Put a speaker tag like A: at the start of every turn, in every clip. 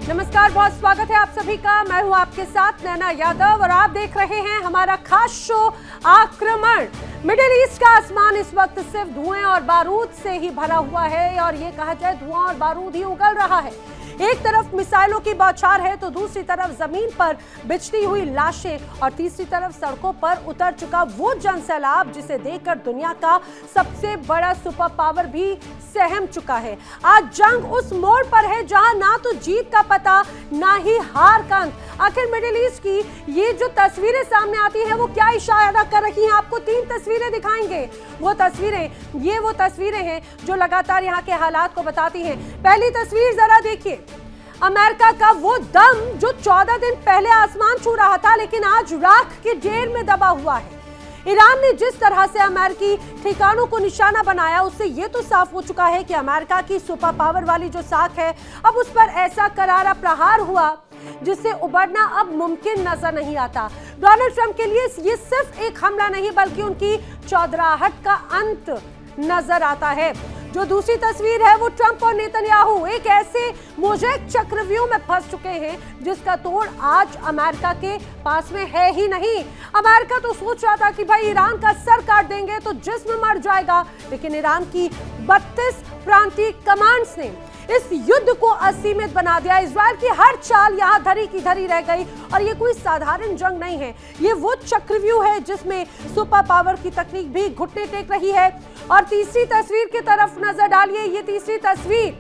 A: नमस्कार, बहुत स्वागत है आप सभी का। मैं हूं आपके साथ नैना यादव और आप देख रहे हैं हमारा खास शो आक्रमण। मिडिल ईस्ट का आसमान इस वक्त सिर्फ धुएं और बारूद से ही भरा हुआ है और ये कहा जाए धुआं और बारूद ही उगल रहा है। एक तरफ मिसाइलों की बौछार है तो दूसरी तरफ जमीन पर बिछती हुई लाशें और तीसरी तरफ सड़कों पर उतर चुका वो जनसैलाब जिसे देखकर दुनिया का सबसे बड़ा सुपर पावर भी सहम चुका है। आज जंग उस मोड़ पर है जहां ना तो जीत का पता ना ही हार का अंत। आखिर मिडिल ईस्ट की ये जो तस्वीरें सामने आती हैं वो क्या इशारा कर रही हैं? आपको 3 तस्वीरें दिखाएंगे। वो तस्वीरें हैं जो लगातार यहाँ के हालात को बताती हैं। पहली तस्वीर जरा देखिए, अमेरिका का वो दम जो 14 दिन पहले आसमान छू रहा था लेकिन आज राख के ढेर में दबा हुआ है। ईरान ने जिस तरह से अमेरिकी ठिकानों को निशाना बनाया उससे ये तो साफ हो चुका है कि अमेरिका की सुपर पावर वाली जो साख है अब उस पर ऐसा करारा प्रहार हुआ जिससे उबरना अब मुमकिन नजर नहीं आता। डोनाल्ड ट्रंप के लिए ये सिर्फ एक हमला नहीं बल्कि उनकी चौधराहट का अंत नजर आता है। जो दूसरी तस्वीर है वो ट्रंप और नेतन्याहू एक ऐसे मोज़ेक चक्रव्यूह में फंस चुके हैं जिसका तोड़ आज अमेरिका के पास में है ही नहीं। अमेरिका तो सोच रहा था कि भाई ईरान का सर काट देंगे तो जिस्म मर जाएगा, लेकिन ईरान की 32 प्रांतीय कमांड्स ने इस युद्ध को असीमित बना दिया। इजराइल की हर चाल यहाँ धरी की धरी रह गई और ये कोई साधारण जंग नहीं है, ये वो चक्रव्यूह है जिसमें सुपर पावर की तकनीक भी घुटने टेक रही है। और तीसरी तस्वीर की तरफ नजर डालिए, ये तीसरी तस्वीर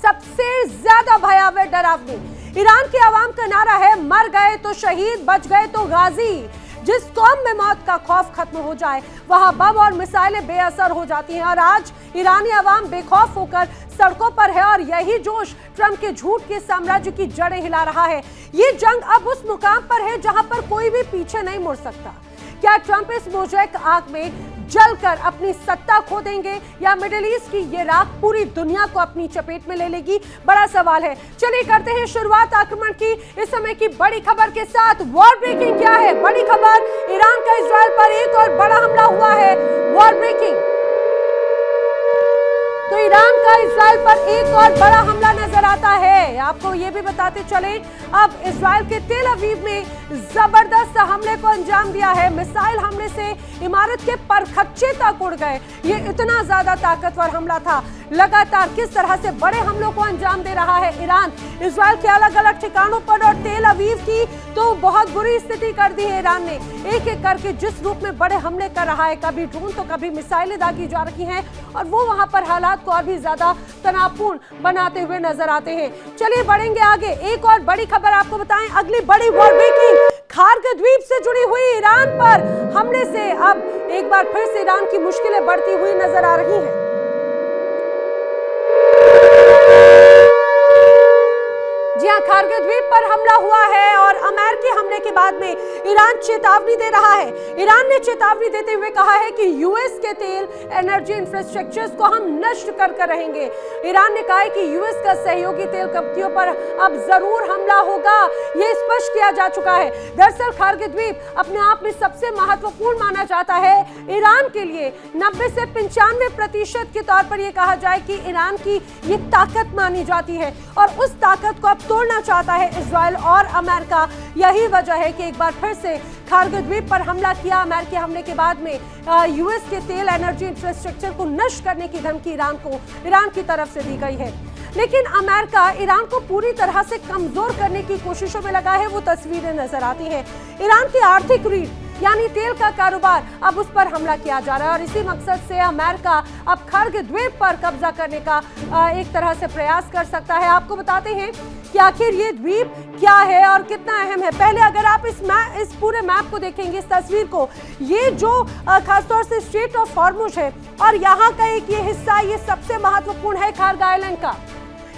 A: सबसे ज्यादा भयावह डरावनी। ईरान के अवाम का नारा है, मर गए तो शहीद, बच गए तो गाजी। जिस कौम में मौत का खौफ खत्म हो जाए वहां बम और मिसाइलें बेअसर हो जाती हैं और आज ईरानी अवाम बेखौफ होकर सड़कों पर है और यही जोश ट्रंप के झूठ के साम्राज्य की जड़ें हिला रहा है। ये जंग अब उस मुकाम पर है जहां पर कोई भी पीछे नहीं मुड़ सकता। क्या ट्रंप इस मोज़ेक आग में जलकर अपनी सत्ता खो देंगे या मिडिल ईस्ट की ये राख पूरी दुनिया को अपनी चपेट में ले लेगी? बड़ा सवाल है। चलिए करते हैं शुरुआत आक्रमण की इस समय की बड़ी खबर के साथ। वॉर ब्रेकिंग क्या है? बड़ी खबर, ईरान का इजराइल पर एक और बड़ा हमला हुआ है। वॉर ब्रेकिंग, तो ईरान का इजराइल पर एक और बड़ा हमला नजर आता है। आपको ये भी बताते चले, अब इजराइल के तेल अवीव में जबरदस्त हमले को अंजाम दिया है। मिसाइल हमले से इमारत के परखच्चे तक उड़ गए। ये इतना ज्यादा ताकतवर हमला था। लगातार किस तरह से बड़े हमलों को अंजाम दे रहा है ईरान। इजराइल के अलग अलग ठिकानों पर और तेल अवीव की तो बहुत बुरी स्थिति कर दी है ईरान ने। एक एक करके जिस रूप में बड़े हमले कर रहा है, कभी ड्रोन तो कभी मिसाइलें दागी जा रही हैं और वो वहां पर हालात को और भी ज्यादा तनावपूर्ण बनाते हुए नजर आते हैं। चलिए बढ़ेंगे आगे। एक और बड़ी खबर आपको बताएं, अगली बड़ी वॉर ब्रेकिंग खार्ग द्वीप से जुड़ी हुई ईरान पर हमले से अब एक बार फिर से ईरान की मुश्किलें बढ़ती हुई नजर आ रही हैं। जी हां, खार्ग द्वीप पर हमला हुआ है और अमेरिकी हमले के बाद में ईरान चेतावनी दे रहा है। ईरान ने चेतावनी देते हुए कहा है कि यूएस के तेल एनर्जी इंफ्रास्ट्रक्चर्स को हम नष्ट कर रहेंगे। ईरान ने कहा है कि यूएस का सहयोगी तेल कंपनियों पर अब जरूर हमला होगा, ये स्पष्ट किया जा चुका है। दरअसल खार्ग द्वीप अपने आप में सबसे महत्वपूर्ण माना जाता है ईरान के लिए। 90 से 95% के तौर पर यह कहा जाए कि ईरान की ये ताकत मानी जाती है और उस ताकत को अब तोड़ना चाहता है इजराइल और अमेरिका। यही वजह है कि एक बार फिर से खार्ग द्वीप पर हमला किया। अमेरिकी हमले के बाद में यूएस के तेल एनर्जी इंफ्रास्ट्रक्चर को नष्ट करने की धमकी ईरान की तरफ से दी गई है। लेकिन अमेरिका ईरान को पूरी तरह से कमजोर करने की कोशिशों में लगा है, वो तस्वीरें नजर आती हैं। ईरान की आर्थिक रीढ़ यानी तेल का कारोबार, अब उस पर हमला किया जा रहा है और इसी मकसद से अमेरिका अब खार्ग द्वीप पर कब्जा करने का एक तरह से प्रयास कर सकता है। आपको बताते हैं कि आखिर ये द्वीप क्या है और कितना अहम है। पहले अगर आप इस पूरे मैप को देखेंगे, इस तस्वीर को, ये जो खासतौर से स्ट्रेट ऑफ हॉर्मुज है और यहाँ का एक ये हिस्सा ये सबसे महत्वपूर्ण है खार्ग आइलैंड का।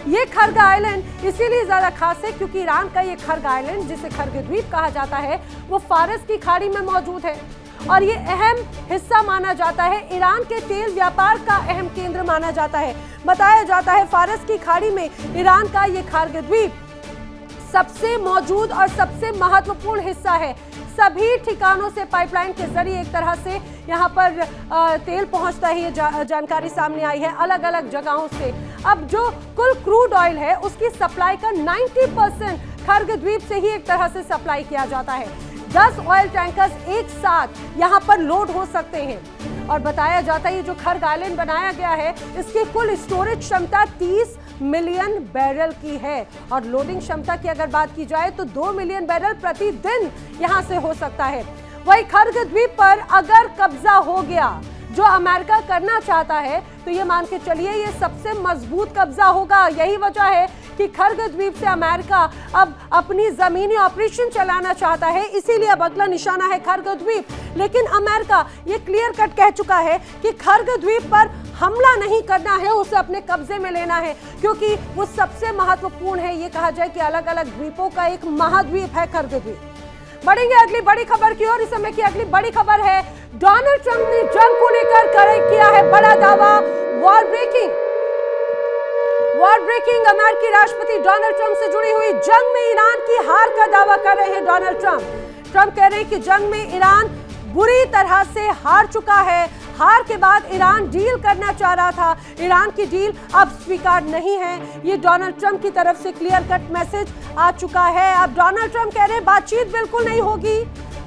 A: ये खार्ग आइलैंड इसीलिए ज्यादा खास है क्योंकि ईरान का ये खार्ग आइलैंड जिसे खार्ग द्वीप कहा जाता है वो फारस की खाड़ी में मौजूद है और ये अहम हिस्सा माना जाता है। ईरान के तेल व्यापार का अहम केंद्र माना जाता है। बताया जाता है फारस की खाड़ी में ईरान का ये खार्ग द्वीप सबसे मौजूद और सबसे महत्वपूर्ण हिस्सा है। सभी ठिकानों से पाइपलाइन के जरिए एक तरह से यहाँ पर तेल पहुँचता है, ये जानकारी सामने आई है अलग अलग जगहों से। अब जो कुल क्रूड ऑयल है उसकी सप्लाई का 90% खर्ग द्वीप से ही एक तरह से सप्लाई किया जाता है। 10 ऑयल टैंकर्स एक साथ यहां पर लोड हो सकते हैं और बताया जाता है ये जो खर्ग आइलैंड बनाया गया है इसकी कुल स्टोरेज क्षमता 30 मिलियन बैरल की है और लोडिंग क्षमता की अगर बात की जाए तो 2 मिलियन बैरल प्रतिदिन यहां से हो सकता है। वही खर्ग द्वीप पर अगर कब्जा हो गया जो अमेरिका करना चाहता है तो ये मान के चलिए ये सबसे मजबूत कब्जा होगा। यही वजह है कि खर्ग द्वीप से अमेरिका अब अपनी जमीनी ऑपरेशन चलाना चाहता है, इसीलिए अब अगला निशाना है खर्ग द्वीप। लेकिन अमेरिका ये क्लियर कट कह चुका है कि खर्ग द्वीप पर हमला नहीं करना है, उसे अपने कब्जे में लेना है क्योंकि वो सबसे महत्वपूर्ण है। ये कहा जाए कि अलग अलग द्वीपों का एक महाद्वीप है खर्ग द्वीप। बढ़ेंगे अगली बड़ी खबर की ओर। इस समय की अगली बड़ी खबर है डोनाल्ड ट्रंप ने जंग को लेकर किया है बड़ा दावा। वॉर ब्रेकिंग अमेरिकी राष्ट्रपति डोनाल्ड ट्रंप से जुड़ी हुई जंग में ईरान की हार का दावा कर रहे हैं डोनाल्ड ट्रंप। ट्रंप कह रहे हैं कि जंग में ईरान बुरी तरह से हार चुका है। हार के बाद ईरान डील करना चाह रहा था, ईरान की डील अब स्वीकार नहीं है। ये डोनाल्ड ट्रंप की तरफ से क्लियर कट मैसेज आ चुका है। अब डोनाल्ड ट्रंप कह रहे हैं बातचीत बिल्कुल नहीं होगी,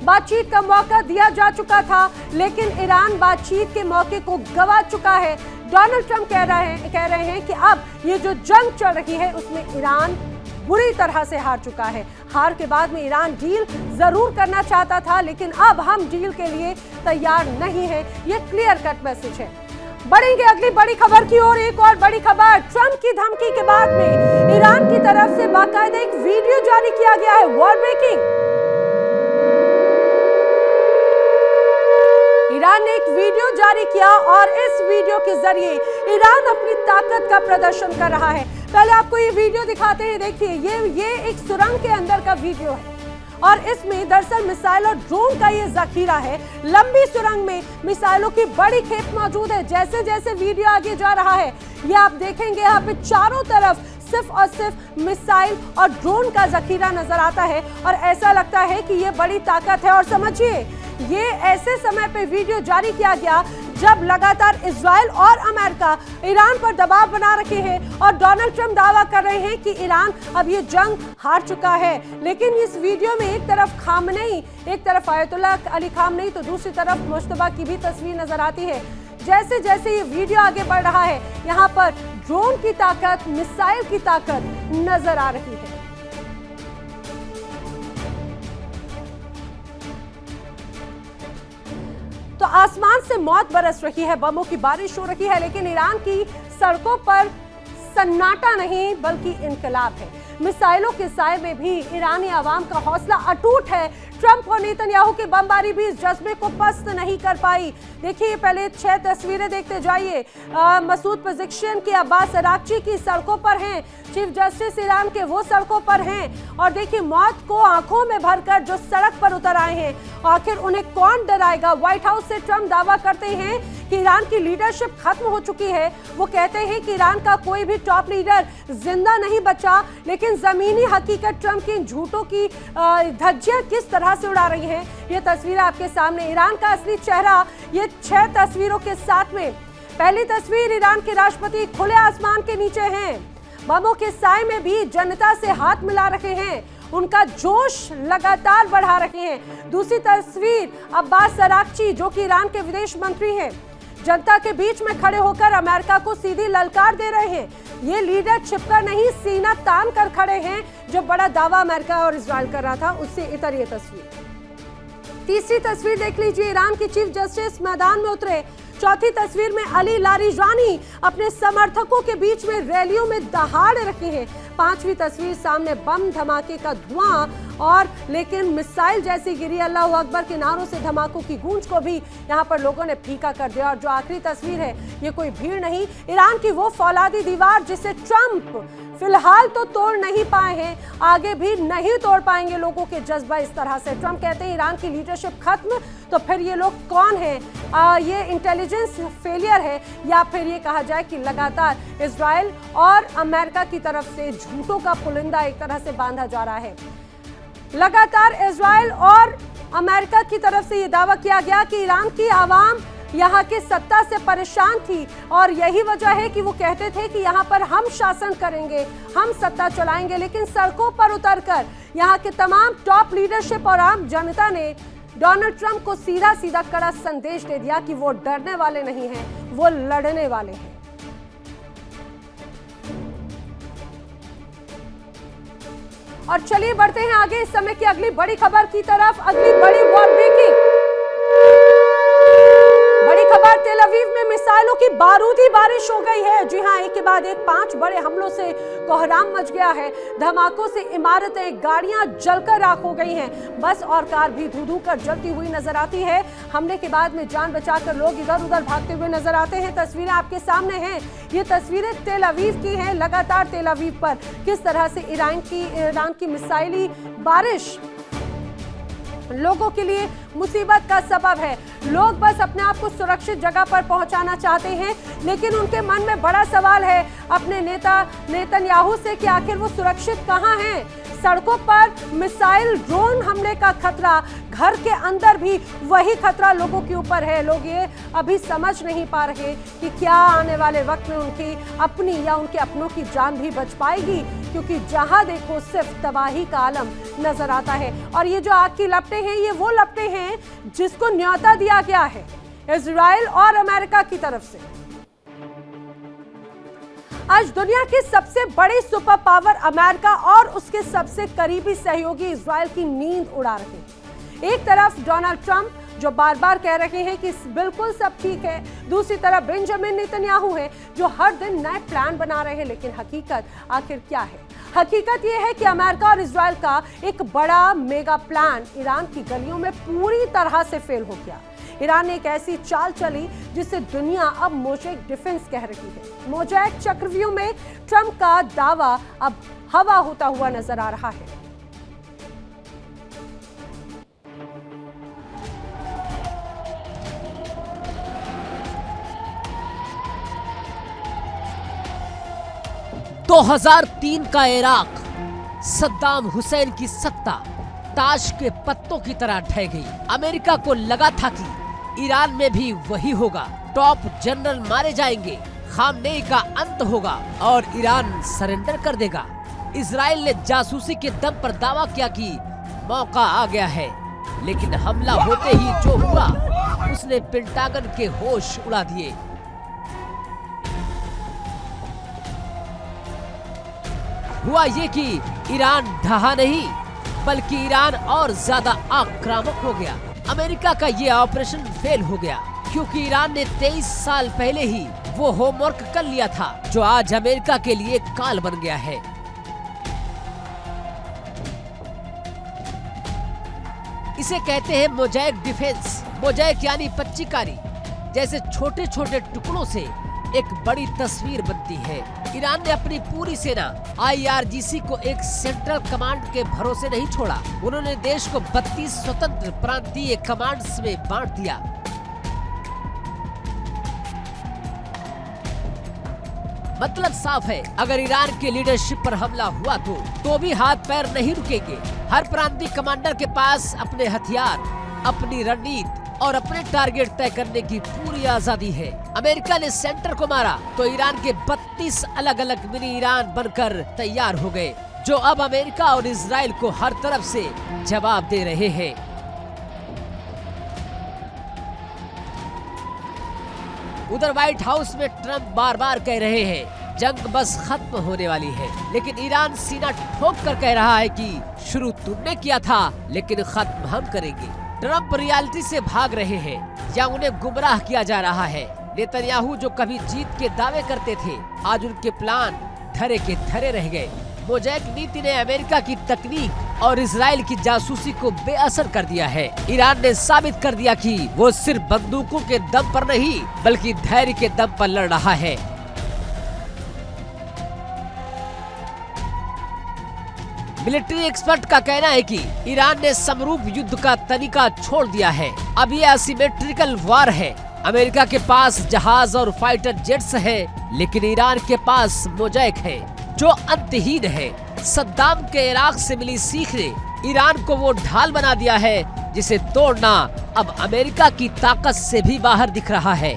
A: बातचीत का मौका दिया जा चुका था लेकिन ईरान बातचीत के मौके को गंवा चुका है। डोनाल्ड ट्रंप कह रहे हैं कि अब ये जो जंग चल रही है उसमें ईरान बुरी तरह से हार चुका है। हार के बाद में ईरान डील जरूर करना चाहता था लेकिन अब हम डील के लिए तैयार नहीं है। ये क्लियर कट मैसेज है। बढ़ेंगे अगली बड़ी खबर की ओर। एक और बड़ी खबर, ट्रंप की धमकी के बाद में ईरान की तरफ से बाकायदा एक वीडियो जारी किया गया है। वॉर ब्रेकिंग ईरान ने एक वीडियो जारी किया और इस वीडियो के जरिए ईरान अपनी ताकत का प्रदर्शन कर रहा है। पहले आपको ये वीडियो दिखाते हैं। देखिए ये एक सुरंग के अंदर का वीडियो है और इसमें दरअसल मिसाइल और ड्रोन का ये जखीरा है। लंबी सुरंग में मिसाइलों की बड़ी खेप मौजूद है। जैसे जैसे वीडियो आगे जा रहा है ये आप देखेंगे यहाँ पे चारों तरफ सिर्फ और सिर्फ मिसाइल और ड्रोन का जखीरा नजर आता है और ऐसा लगता है कि ये बड़ी ताकत है। और समझिए ये ऐसे समय पे वीडियो जारी किया गया जब लगातार इजराइल और अमेरिका ईरान पर दबाव बना रखे हैं और डोनाल्ड ट्रंप दावा कर रहे हैं कि ईरान अब ये जंग हार चुका है। लेकिन इस वीडियो में एक तरफ खामनेई, एक तरफ आयतुल्ला अली खामनेई तो दूसरी तरफ मुश्तबा की भी तस्वीर नजर आती है। जैसे जैसे ये वीडियो आगे बढ़ रहा है यहाँ पर ड्रोन की ताकत, मिसाइल की ताकत नजर आ रही है। तो आसमान से मौत बरस रही है, बमों की बारिश हो रही है लेकिन ईरान की सड़कों पर सन्नाटा नहीं बल्कि इनकलाब है। मिसाइलों के साए में भी ईरानी आवाम का हौसला अटूट है। ट्रंप और नेतन्याहू की बमबारी भी इस जज्बे को पस्त नहीं कर पाई। देखिए पहले 6 तस्वीरें देखते जाइए। मसूद पेज़ेश्कियान की, अब्बास अराक्ची की सड़कों पर हैं, चीफ जस्टिस ईरान के वो सड़कों पर हैं और देखिए मौत को आंखों में भरकर जो सड़क पर उतर आए हैं। आखिर उन्हें कौन डराएगा। व्हाइट हाउस से ट्रंप दावा करते हैं कि ईरान की लीडरशिप खत्म हो चुकी है। वो कहते हैं कि ईरान का कोई भी टॉप लीडर जिंदा नहीं बचा। लेकिन जमीनी हकीकत ट्रंप की झूठों की धज्जियां किस तरह से उड़ा रही हैं, ये तस्वीर आपके सामने। ईरान का असली चेहरा ये 6 तस्वीरों के साथ में। पहली तस्वीर, ईरान के राष्ट्रपति खुले आसमान के नीचे हैं, बमों के साए में भी जनता से हाथ मिला रहे हैं, उनका जोश लगातार बढ़ा रहे हैं। दूसरी तस्वीर, अब्बास अराक्ची जो कि ईरान के विदेश मंत्री हैं, जनता के बीच में खड़े होकर अमेरिका को सीधी ललकार दे रहे हैं। ये लीडर छिपकर नहीं, सीना तान कर खड़े हैं। जो बड़ा दावा अमेरिका और इजराइल कर रहा था उससे इतर ये तस्वीर। तीसरी तस्वीर देख लीजिए, ईरान की चीफ जस्टिस मैदान में उतरे। चौथी तस्वीर में अली लारिजानी अपने समर्थकों के बीच में रैलियों में दहाड़ रहे हैं। पांचवी तस्वीर सामने बम धमाके का धुआं और लेकिन मिसाइल जैसी गिरी। अल्लाह अकबर के नारों से धमाकों की गूंज को भी यहाँ पर लोगों ने फीका कर दिया। और जो आखिरी तस्वीर है ये कोई भीड़ नहीं, ईरान की वो फौलादी दीवार जिसे ट्रंप फिलहाल तो तोड़ नहीं पाए हैं, आगे भी नहीं तोड़ पाएंगे लोगों के जज्बा इस तरह से। ट्रंप कहते हैं ईरान की लीडरशिप खत्म, तो फिर ये लोग कौन हैं? ये इंटेलिजेंस फेलियर है या फिर ये कहा जाए कि लगातार इजराइल और अमेरिका की तरफ से झूठों का पुलिंदा एक तरह से बांधा जा रहा है। लगातार इजराइल और अमेरिका की तरफ से ये दावा किया गया कि ईरान की आवाम यहाँ की सत्ता से परेशान थी और यही वजह है कि वो कहते थे कि यहाँ पर हम शासन करेंगे, हम सत्ता चलाएंगे। लेकिन सड़कों पर उतरकर यहाँ के तमाम टॉप लीडरशिप और आम जनता ने डोनाल्ड ट्रंप को सीधा सीधा कड़ा संदेश दे दिया कि वो डरने वाले नहीं हैं, वो लड़ने वाले हैं। और चलिए बढ़ते हैं आगे इस समय की अगली बड़ी खबर की तरफ। अगली बड़ी वॉर ब्रेकिंग बड़ी खबर, तेल अवीव में मिसाइलों की बारूदी बारिश हो गई है। जी हां, एक के बाद एक 5 बड़े हमलों से कोहराम मच गया है। धमाकों से इमारतें, गाड़ियां जलकर राख हो गई हैं। बस और कार भी धू-धू कर जलती हुई नजर आती है। हमले के बाद में जान बचाकर लोग इधर उधर भागते हुए नजर आते हैं। तस्वीरें आपके सामने हैं। ये तस्वीरें तेल अवीव की हैं। लगातार तेल अवीव पर किस तरह से ईरान की मिसाइली बारिश लोगों के लिए मुसीबत का सबब है। लोग बस अपने आप को सुरक्षित जगह पर पहुंचाना चाहते हैं, लेकिन उनके मन में बड़ा सवाल है अपने नेता नेतन्याहू से कि आखिर वो सुरक्षित कहां हैं। सड़कों पर मिसाइल, ड्रोन हमले का खतरा, घर के अंदर भी वही खतरा लोगों के ऊपर है। लोग ये अभी समझ नहीं पा रहे कि क्या आने वाले वक्त में उनकी अपनी या उनके अपनों की जान भी बच पाएगी, क्योंकि जहां देखो सिर्फ तबाही का आलम नजर आता है। और ये जो आग की लपटें हैं, ये वो लपटें हैं जिसको न्योता दिया गया है इजराइल और अमेरिका की तरफ से। आज दुनिया की सबसे बड़ी सुपर पावर अमेरिका और उसके सबसे करीबी सहयोगी इजराइल की नींद उड़ा रहे हैं। एक तरफ डोनाल्ड ट्रंप जो बार बार कह रहे हैं कि बिल्कुल सब ठीक है, दूसरी तरफ बेंजामिन नेतन्याहू है जो हर दिन नए प्लान बना रहे हैं। लेकिन हकीकत आखिर क्या है? हकीकत यह है कि अमेरिका और इजराइल का एक बड़ा मेगा प्लान ईरान की गलियों में पूरी तरह से फेल हो गया। ईरान ने एक ऐसी चाल चली जिसे दुनिया अब मोज़ेक डिफेंस कह रही है। मोज़ेक चक्रव्यूह में ट्रंप का दावा अब हवा होता हुआ नजर आ रहा है।
B: तो 2003 का इराक, सद्दाम हुसैन की सत्ता ताश के पत्तों की तरह ढह गई। अमेरिका को लगा था कि ईरान में भी वही होगा, टॉप जनरल मारे जाएंगे, खामनेई का अंत होगा और ईरान सरेंडर कर देगा। इजराइल ने जासूसी के दम पर दावा किया कि मौका आ गया है, लेकिन हमला होते ही जो हुआ उसने पेंटागन के होश उड़ा दिए। हुआ ये कि ईरान ढहा नहीं, बल्कि ईरान और ज्यादा आक्रामक हो गया। अमेरिका का ये ऑपरेशन फेल हो गया क्योंकि ईरान ने 23 साल पहले ही वो होमवर्क कर लिया था जो आज अमेरिका के लिए काल बन गया है। इसे कहते हैं मोज़ेक डिफेंस। मोज़ेक यानी पच्चीकारी, जैसे छोटे छोटे टुकड़ों से एक बड़ी तस्वीर बनती है। ईरान ने अपनी पूरी सेना IRGC को एक सेंट्रल कमांड के भरोसे नहीं छोड़ा। उन्होंने देश को 32 स्वतंत्र प्रांतीय कमांड्स में बांट दिया। मतलब साफ है, अगर ईरान के लीडरशिप पर हमला हुआ तो भी हाथ पैर नहीं रुकेंगे। हर प्रांतीय कमांडर के पास अपने हथियार, अपनी रणनीति और अपने टारगेट तय करने की पूरी आजादी है। अमेरिका ने सेंटर को मारा तो ईरान के 32 अलग अलग मिनी ईरान बनकर तैयार हो गए, जो अब अमेरिका और इजराइल को हर तरफ से जवाब दे रहे हैं। उधर व्हाइट हाउस में ट्रंप बार बार कह रहे हैं जंग बस खत्म होने वाली है, लेकिन ईरान सीना ठोक कर कह रहा है कि शुरू तुमने किया था लेकिन खत्म हम करेंगे। ट्रंप रियलिटी से भाग रहे हैं या उन्हें गुमराह किया जा रहा है। नेतन्याहू जो कभी जीत के दावे करते थे, आज उनके प्लान धरे के धरे रह गए। मोज़ेक नीति ने अमेरिका की तकनीक और इजराइल की जासूसी को बेअसर कर दिया है। ईरान ने साबित कर दिया कि वो सिर्फ बंदूकों के दम पर नहीं, बल्कि धैर्य के दम पर लड़ रहा है। मिलिट्री एक्सपर्ट का कहना है कि ईरान ने समरूप युद्ध का तरीका छोड़ दिया है। अब ये असिमेट्रिकल वार है। अमेरिका के पास जहाज और फाइटर जेट्स है, लेकिन ईरान के पास मोज़ेक है जो अंतहीन है। सद्दाम के इराक से मिली सीख ने ईरान को वो ढाल बना दिया है जिसे तोड़ना अब अमेरिका की ताकत से भी बाहर दिख रहा है।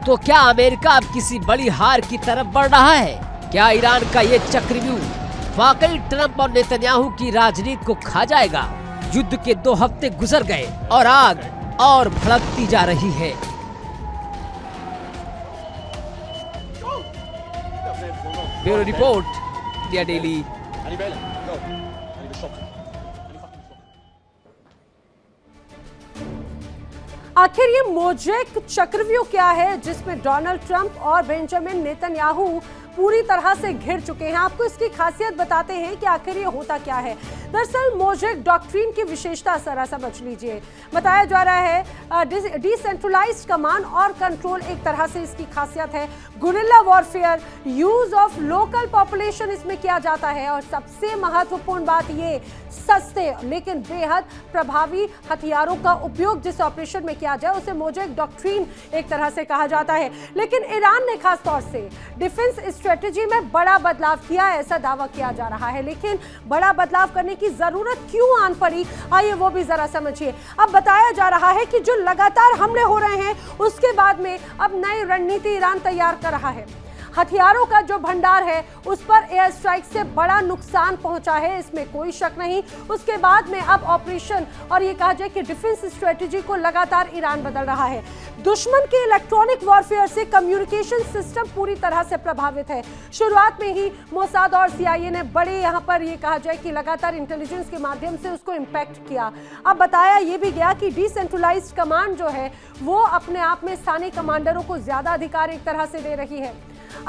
B: तो क्या अमेरिका अब किसी बड़ी हार की तरफ बढ़ रहा है? क्या ईरान का ये चक्रव्यूह वाकई ट्रंप और नेतन्याहू की राजनीति को खा जाएगा? युद्ध के 2 हफ्ते गुजर गए और आग और भड़कती जा रही है। Bureau report, India daily.
A: आखिर ये मोजेक चक्रव्यूह क्या है जिसमें डोनाल्ड ट्रंप और बेंजामिन नेतन्याहू पूरी तरह से घिर चुके हैं? आपको इसकी खासियत बताते हैं कि आखिर ये होता क्या है। दरअसल मोजेक डॉक्ट्रिन की विशेषता जरा समझ लीजिए। बताया जा रहा है डिसेंट्रलाइज्ड कमांड और कंट्रोल एक तरह से इसकी खासियत है। Guerrilla warfare, use of local population इसमें किया जाता है और सबसे महत्वपूर्ण बात ये सस्ते लेकिन बेहद प्रभावी हथियारों का उपयोग जिस ऑपरेशन में किया जाए उसे मोजेक डॉक्ट्रिन एक तरह से कहा जाता है। लेकिन ईरान ने खास तौर से डिफेंस स्ट्रेटेजी में बड़ा बदलाव किया, ऐसा दावा किया जा रहा है। लेकिन बड़ा बदलाव करने की जरूरत क्यों आन पड़ी, आइए वो भी जरा समझिए। अब बताया जा रहा है कि जो लगातार हमले हो रहे हैं उसके बाद में अब नई रणनीति ईरान तैयार कर रहा है। हथियारों का जो भंडार है उस पर एयर स्ट्राइक से बड़ा नुकसान पहुंचा है, इसमें कोई शक नहीं। उसके बाद में अब ऑपरेशन और ये कहा जाए कि डिफेंस स्ट्रेटेजी को लगातार ईरान बदल रहा है। दुश्मन के इलेक्ट्रॉनिक वॉरफेयर से कम्युनिकेशन सिस्टम पूरी तरह से प्रभावित है। शुरुआत में ही मोसाद और CIA ने बड़े यहाँ पर ये कहा जाए कि लगातार इंटेलिजेंस के माध्यम से उसको इम्पैक्ट किया। अब बताया ये भी गया कि डिसेंट्रलाइज्ड कमांड जो है वो अपने आप में स्थानीय कमांडरों को ज्यादा अधिकार एक तरह से दे रही है।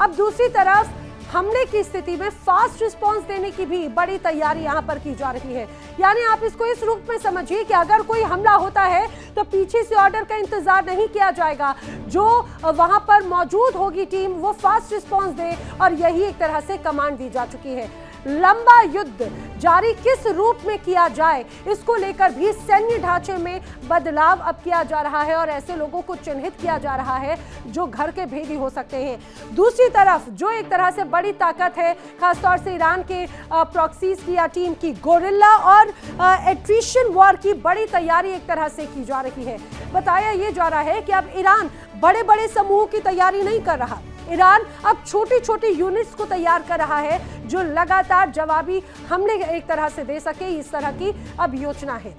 A: अब दूसरी तरफ हमले की स्थिति में फास्ट रिस्पांस देने की भी बड़ी तैयारी यहां पर की जा रही है। यानी आप इसको इस रूप में समझिए कि अगर कोई हमला होता है तो पीछे से ऑर्डर का इंतजार नहीं किया जाएगा, जो वहां पर मौजूद होगी टीम वो फास्ट रिस्पांस दे, और यही एक तरह से कमांड दी जा चुकी है। लंबा युद्ध जारी किस रूप में किया जाए इसको लेकर भी सैन्य ढांचे में बदलाव अब किया जा रहा है और ऐसे लोगों को चिन्हित किया जा रहा है जो घर के भेदी हो सकते हैं। दूसरी तरफ जो एक तरह से बड़ी ताकत है खासतौर से ईरान के प्रॉक्सीज की या टीम की, गोरिल्ला और एट्रिशन वॉर की बड़ी तैयारी एक तरह से की जा रही है। बताया ये जा रहा है कि अब ईरान बड़े बड़े समूह की तैयारी नहीं कर रहा, ईरान अब छोटी छोटी यूनिट्स को तैयार कर रहा है जो लगातार जवाबी हमले एक तरह से दे सके, इस तरह की अब योजना है।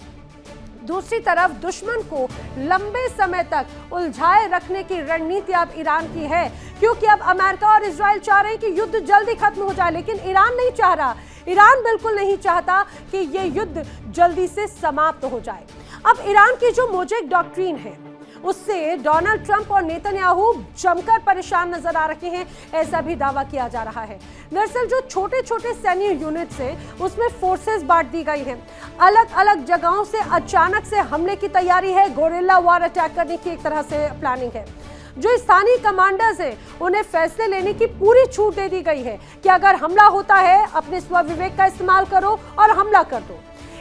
A: दूसरी तरफ दुश्मन को लंबे समय तक उलझाए रखने की रणनीति अब ईरान की है, क्योंकि अब अमेरिका और इजराइल चाह रहे हैं कि युद्ध जल्दी खत्म हो जाए, लेकिन ईरान नहीं चाह रहा। ईरान बिल्कुल नहीं चाहता कि ये युद्ध जल्दी से समाप्त हो जाए। अब ईरान की जो मोजेक डॉक्ट्रिन है उससे डोनाल्ड ट्रंप और नेतन्याहू जमकर परेशान नजर आ रहे हैं, ऐसा भी दावा किया जा रहा है। दरअसल जो छोटे छोटे सैन्य यूनिट्स हैं उसमें फोर्सेस बांट दी गई हैं, अलग अलग जगहों से अचानक से हमले की तैयारी है, गोरिल्ला वॉर अटैक करने की एक तरह से प्लानिंग है। जो स्थानीय कमांडर्स हैं उन्हें फैसले लेने की पूरी छूट दे दी गई है कि अगर हमला होता है अपने स्वविवेक का इस्तेमाल करो और हमला कर दो।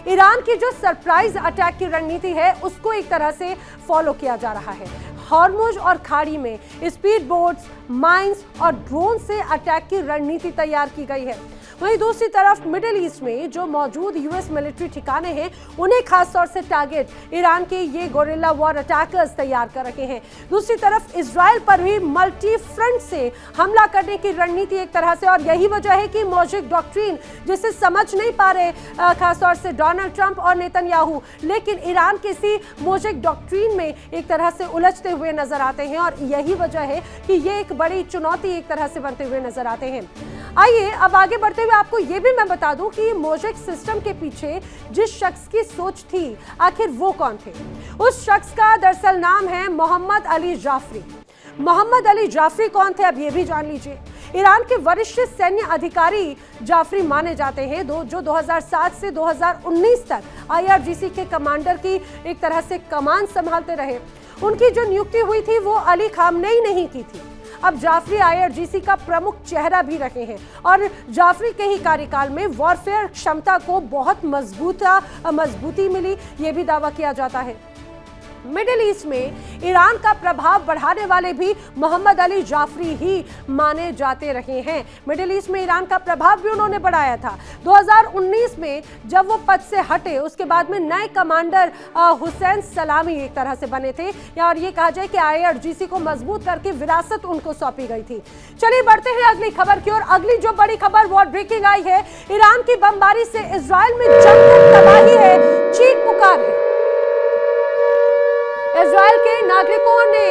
A: ईरान की जो सरप्राइज अटैक की रणनीति है उसको एक तरह से फॉलो किया जा रहा है। हॉर्मुज और खाड़ी में स्पीड बोट्स, माइंस और ड्रोन से अटैक की रणनीति तैयार की गई है। वहीं दूसरी तरफ मिडिल ईस्ट में जो मौजूद यूएस मिलिट्री ठिकाने हैं उन्हें खास तौर से टारगेट ईरान के ये गोरिल्ला वॉर अटैकर्स तैयार कर रखे हैं। दूसरी तरफ इजराइल पर भी मल्टी फ्रंट से हमला करने की रणनीति एक तरह से, और यही वजह है कि मोजेक डॉक्ट्रिन जिसे समझ नहीं पा रहे खासतौर से डोनाल्ड ट्रंप और नेतन्याहू, लेकिन ईरान किसी मोजेक डॉक्ट्रिन में एक तरह से उलझते हुए नजर आते हैं और यही वजह है कि ये एक बड़ी चुनौती एक तरह से बनते हुए नजर आते हैं। आइए अब आगे बढ़ते हुए आपको ये भी मैं बता दूं कि मोजेक सिस्टम के पीछे जिस शख्स की सोच थी आखिर वो कौन थे। उस शख्स का दरअसल नाम है मोहम्मद अली जाफरी। मोहम्मद अली जाफरी कौन थे अब ये भी जान लीजिए। ईरान के वरिष्ठ सैन्य अधिकारी जाफरी माने जाते हैं जो 2007 से 2019 तक IRGC के कमांडर की एक तरह से कमान संभालते रहे। उनकी जो नियुक्ति हुई थी वो अली खामनेई ने ही की थी। अब जाफरी IRGC का प्रमुख चेहरा भी रहे हैं और जाफरी के ही कार्यकाल में वॉरफेयर क्षमता को बहुत मजबूती मिली, ये भी दावा किया जाता है। मिडिल ईस्ट में ईरान का प्रभाव बढ़ाने वाले भी मोहम्मद अली जाफरी ही माने जाते रहे हैं। मिडिल ईस्ट में ईरान का प्रभाव भी उन्होंने बढ़ाया था। 2019 में जब वो पद से हटे, उसके बाद में नए कमांडर हुसैन सलामी एक तरह से बने थे, और ये कहा जाए कि IRGC को मजबूत करके विरासत उनको सौंपी गई थी। चलिए बढ़ते हैं अगली खबर की ओर। अगली जो बड़ी खबर वॉर ब्रेकिंग आई है, ईरान की बमबारी से इजराइल में जमकर तबाही है, चीख पुकार है। इजराइल के नागरिकों ने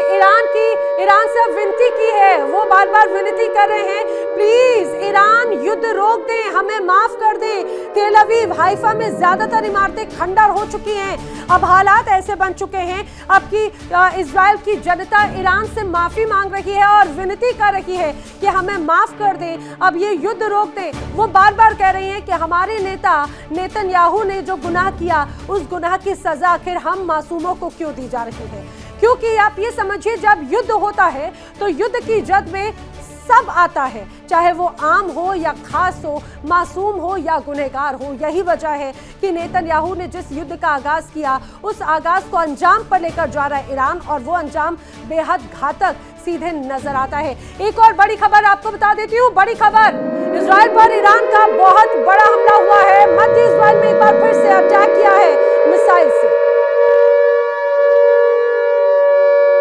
A: ईरान से विनती की है, वो बार बार विनती कर रहे हैं, प्लीज ईरान युद्ध रोक दें, हमें माफ कर दें। तेल अवीव, हाइफा में ज्यादातर इमारतें खंडर हो चुकी हैं। अब हालात ऐसे बन चुके हैं अब कि इजराइल की जनता ईरान से माफी मांग रही है और विनती कर रही है कि हमें माफ कर दें, अब ये युद्ध रोक दें। वो बार बार कह रही हैं कि हमारे नेता नेतन्याहू ने जो गुनाह किया, उस गुनाह की सजा आखिर हम मासूमों को क्यों दी जा रही है। क्योंकि आप ये समझिए, जब युद्ध होता है तो युद्ध की जद में सब आता है, चाहे वो आम हो या खास हो, मासूम हो या गुनहगार हो। यही वजह है कि नेतन्याहू ने जिस युद्ध का आगाज किया, उस आगाज को अंजाम पर लेकर जा रहा है ईरान, और वो अंजाम बेहद घातक सीधे नजर आता है। एक और बड़ी खबर आपको बता देती हूँ। बड़ी खबर, इजराइल पर ईरान का बहुत बड़ा हमला हुआ है। मध्य इजराइल में एक बार फिर से अटैक किया है मिसाइल से।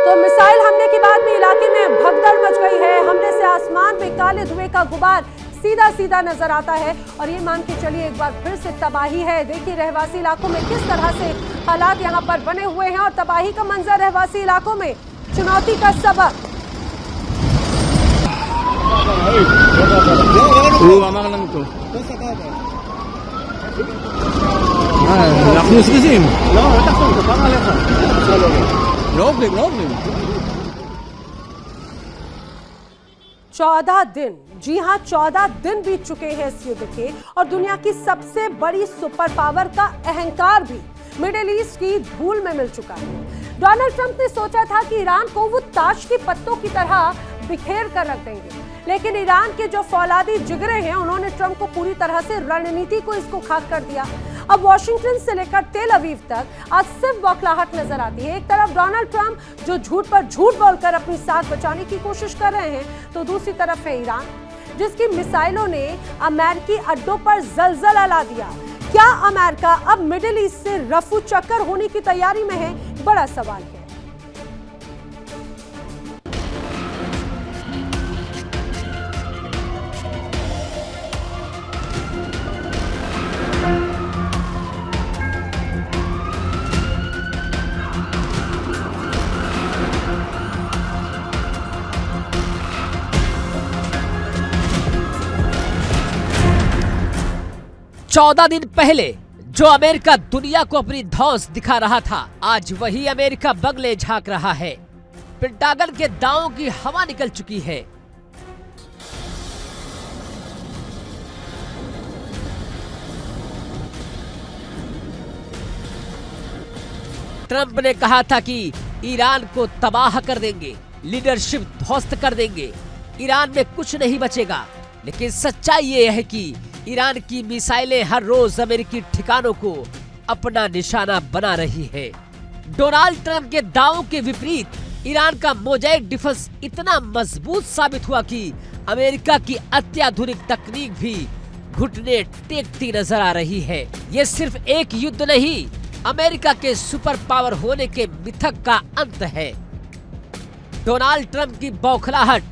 A: तो मिसाइल हमले के बाद में इलाके में भगदड़ मच गई है। हमले से आसमान में काले धुएं का गुबार सीधा सीधा नजर आता है, और ये मान के चलिए एक बार फिर से तबाही है। देखिए रहवासी इलाकों में किस तरह से हालात यहाँ पर बने हुए हैं, और तबाही का मंजर रहवासी इलाकों में चुनौती का सबक।
C: לא עוברים.
A: 14 दिन, जी हाँ 14 दिन बीत चुके हैं इस युद्ध के, और दुनिया की सबसे बड़ी सुपर पावर का अहंकार भी मिडिल ईस्ट की धूल में मिल चुका है। डोनाल्ड ट्रंप ने सोचा था कि ईरान को वो ताश के पत्तों की तरह बिखेर कर रख देंगे, लेकिन ईरान के जो फौलादी जिगरे हैं, उन्होंने ट्रंप को पूरी तरह से रणनीति को इसको खाक कर दिया। अब वॉशिंगटन से लेकर तेल अवीव तक आज सिर्फ बौखलाहट नजर आती है। एक तरफ डोनाल्ड ट्रंप जो झूठ पर झूठ बोलकर अपनी साख बचाने की कोशिश कर रहे हैं, तो दूसरी तरफ है ईरान, जिसकी मिसाइलों ने अमेरिकी अड्डों पर जलजला ला दिया। क्या अमेरिका अब मिडिल ईस्ट से रफू चक्कर होने की तैयारी में है? बड़ा सवाल है।
B: चौदह दिन पहले जो अमेरिका दुनिया को अपनी धौंस दिखा रहा था, आज वही अमेरिका बगले झांक रहा है। पेंटागन के दांवों की हवा निकल चुकी है। ट्रंप ने कहा था कि ईरान को तबाह कर देंगे, लीडरशिप ध्वस्त कर देंगे, ईरान में कुछ नहीं बचेगा। लेकिन सच्चाई ये है कि ईरान की मिसाइलें हर रोज अमेरिकी ठिकानों को अपना निशाना बना रही है। डोनाल्ड ट्रंप के दावों के विपरीत ईरान का मोज़ेक डिफेंस इतना मजबूत साबित हुआ कि अमेरिका की अत्याधुनिक तकनीक भी घुटने टेकती नजर आ रही है। ये सिर्फ एक युद्ध नहीं, अमेरिका के सुपर पावर होने के मिथक का अंत है। डोनाल्ड ट्रंप की बौखलाहट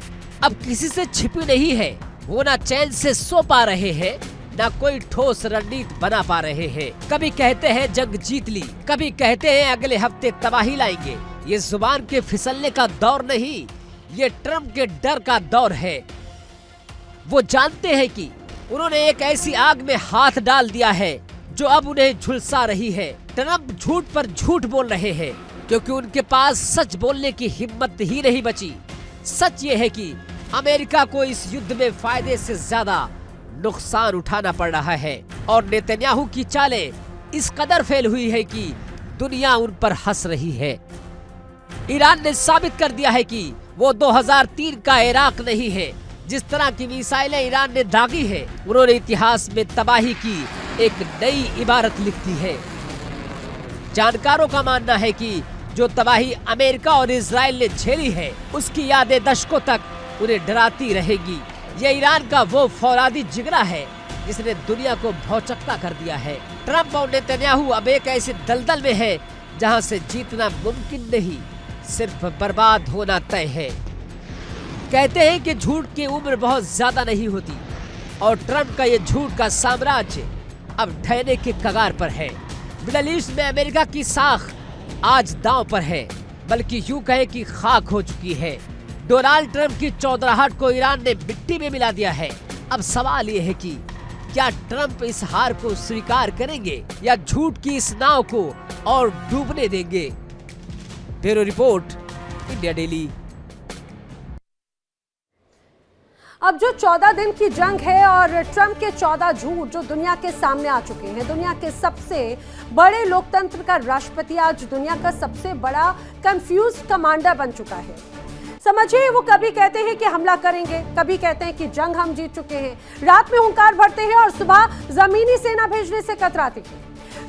B: अब किसी से छिपी नहीं है। वो ना चैन से सो पा रहे हैं, ना कोई ठोस रणनीति बना पा रहे हैं। कभी कहते हैं जंग जीत ली, कभी कहते हैं अगले हफ्ते तबाही लाएंगे। ये जुबान के फिसलने का दौर नहीं, ये ट्रंप के डर का दौर है। वो जानते हैं कि उन्होंने एक ऐसी आग में हाथ डाल दिया है जो अब उन्हें झुलसा रही है। ट्रंप झूठ पर झूठ बोल रहे हैं क्योंकि उनके पास सच बोलने की हिम्मत ही नहीं बची। सच ये है कि अमेरिका को इस युद्ध में फायदे से ज्यादा नुकसान उठाना पड़ रहा है, और नेतन्याहू की चालें इस कदर फेल हुई है कि दुनिया उन पर हंस रही है। ईरान ने साबित कर दिया है कि वो 2003 का इराक नहीं है। जिस तरह की मिसाइलें ईरान ने दागी है, उन्होंने इतिहास में तबाही की एक नई इबारत लिख दी है। जानकारों का मानना है कि जो तबाही अमेरिका और इजराइल ने झेली है उसकी यादें दशकों तक उन्हें डराती रहेगी। ये ईरान का वो फौलादी जिगरा है जिसने दुनिया को भौचक्का कर दिया है। ट्रंप और नेतन्याहू अब एक ऐसे दलदल में है जहां से जीतना मुमकिन नहीं, सिर्फ बर्बाद होना तय है। कहते हैं कि झूठ की उम्र बहुत ज्यादा नहीं होती और ट्रंप का ये झूठ का साम्राज्य अब ढहने के कगार पर है। मिडल ईस्ट में अमेरिका की साख आज दांव पर है, बल्कि यूं कहे कि खाक हो चुकी है। डोनाल्ड ट्रंप की चौधराहट को ईरान ने मिट्टी में मिला दिया है। अब सवाल ये है कि क्या ट्रंप इस हार को स्वीकार करेंगे या झूठ की इस नाव को और डूबने देंगे? Bureau report, India daily.
A: अब जो 14 दिन की जंग है और ट्रंप के 14 झूठ जो दुनिया के सामने आ चुके हैं, दुनिया के सबसे बड़े लोकतंत्र का राष्ट्रपति आज दुनिया का सबसे बड़ा कंफ्यूज्ड कमांडर बन चुका है। समझिए, वो कभी कहते हैं कि हमला करेंगे, कभी कहते हैं कि जंग हम जीत चुके हैं, रात में हुंकार भरते हैं और सुबह जमीनी सेना भेजने से कतराते हैं।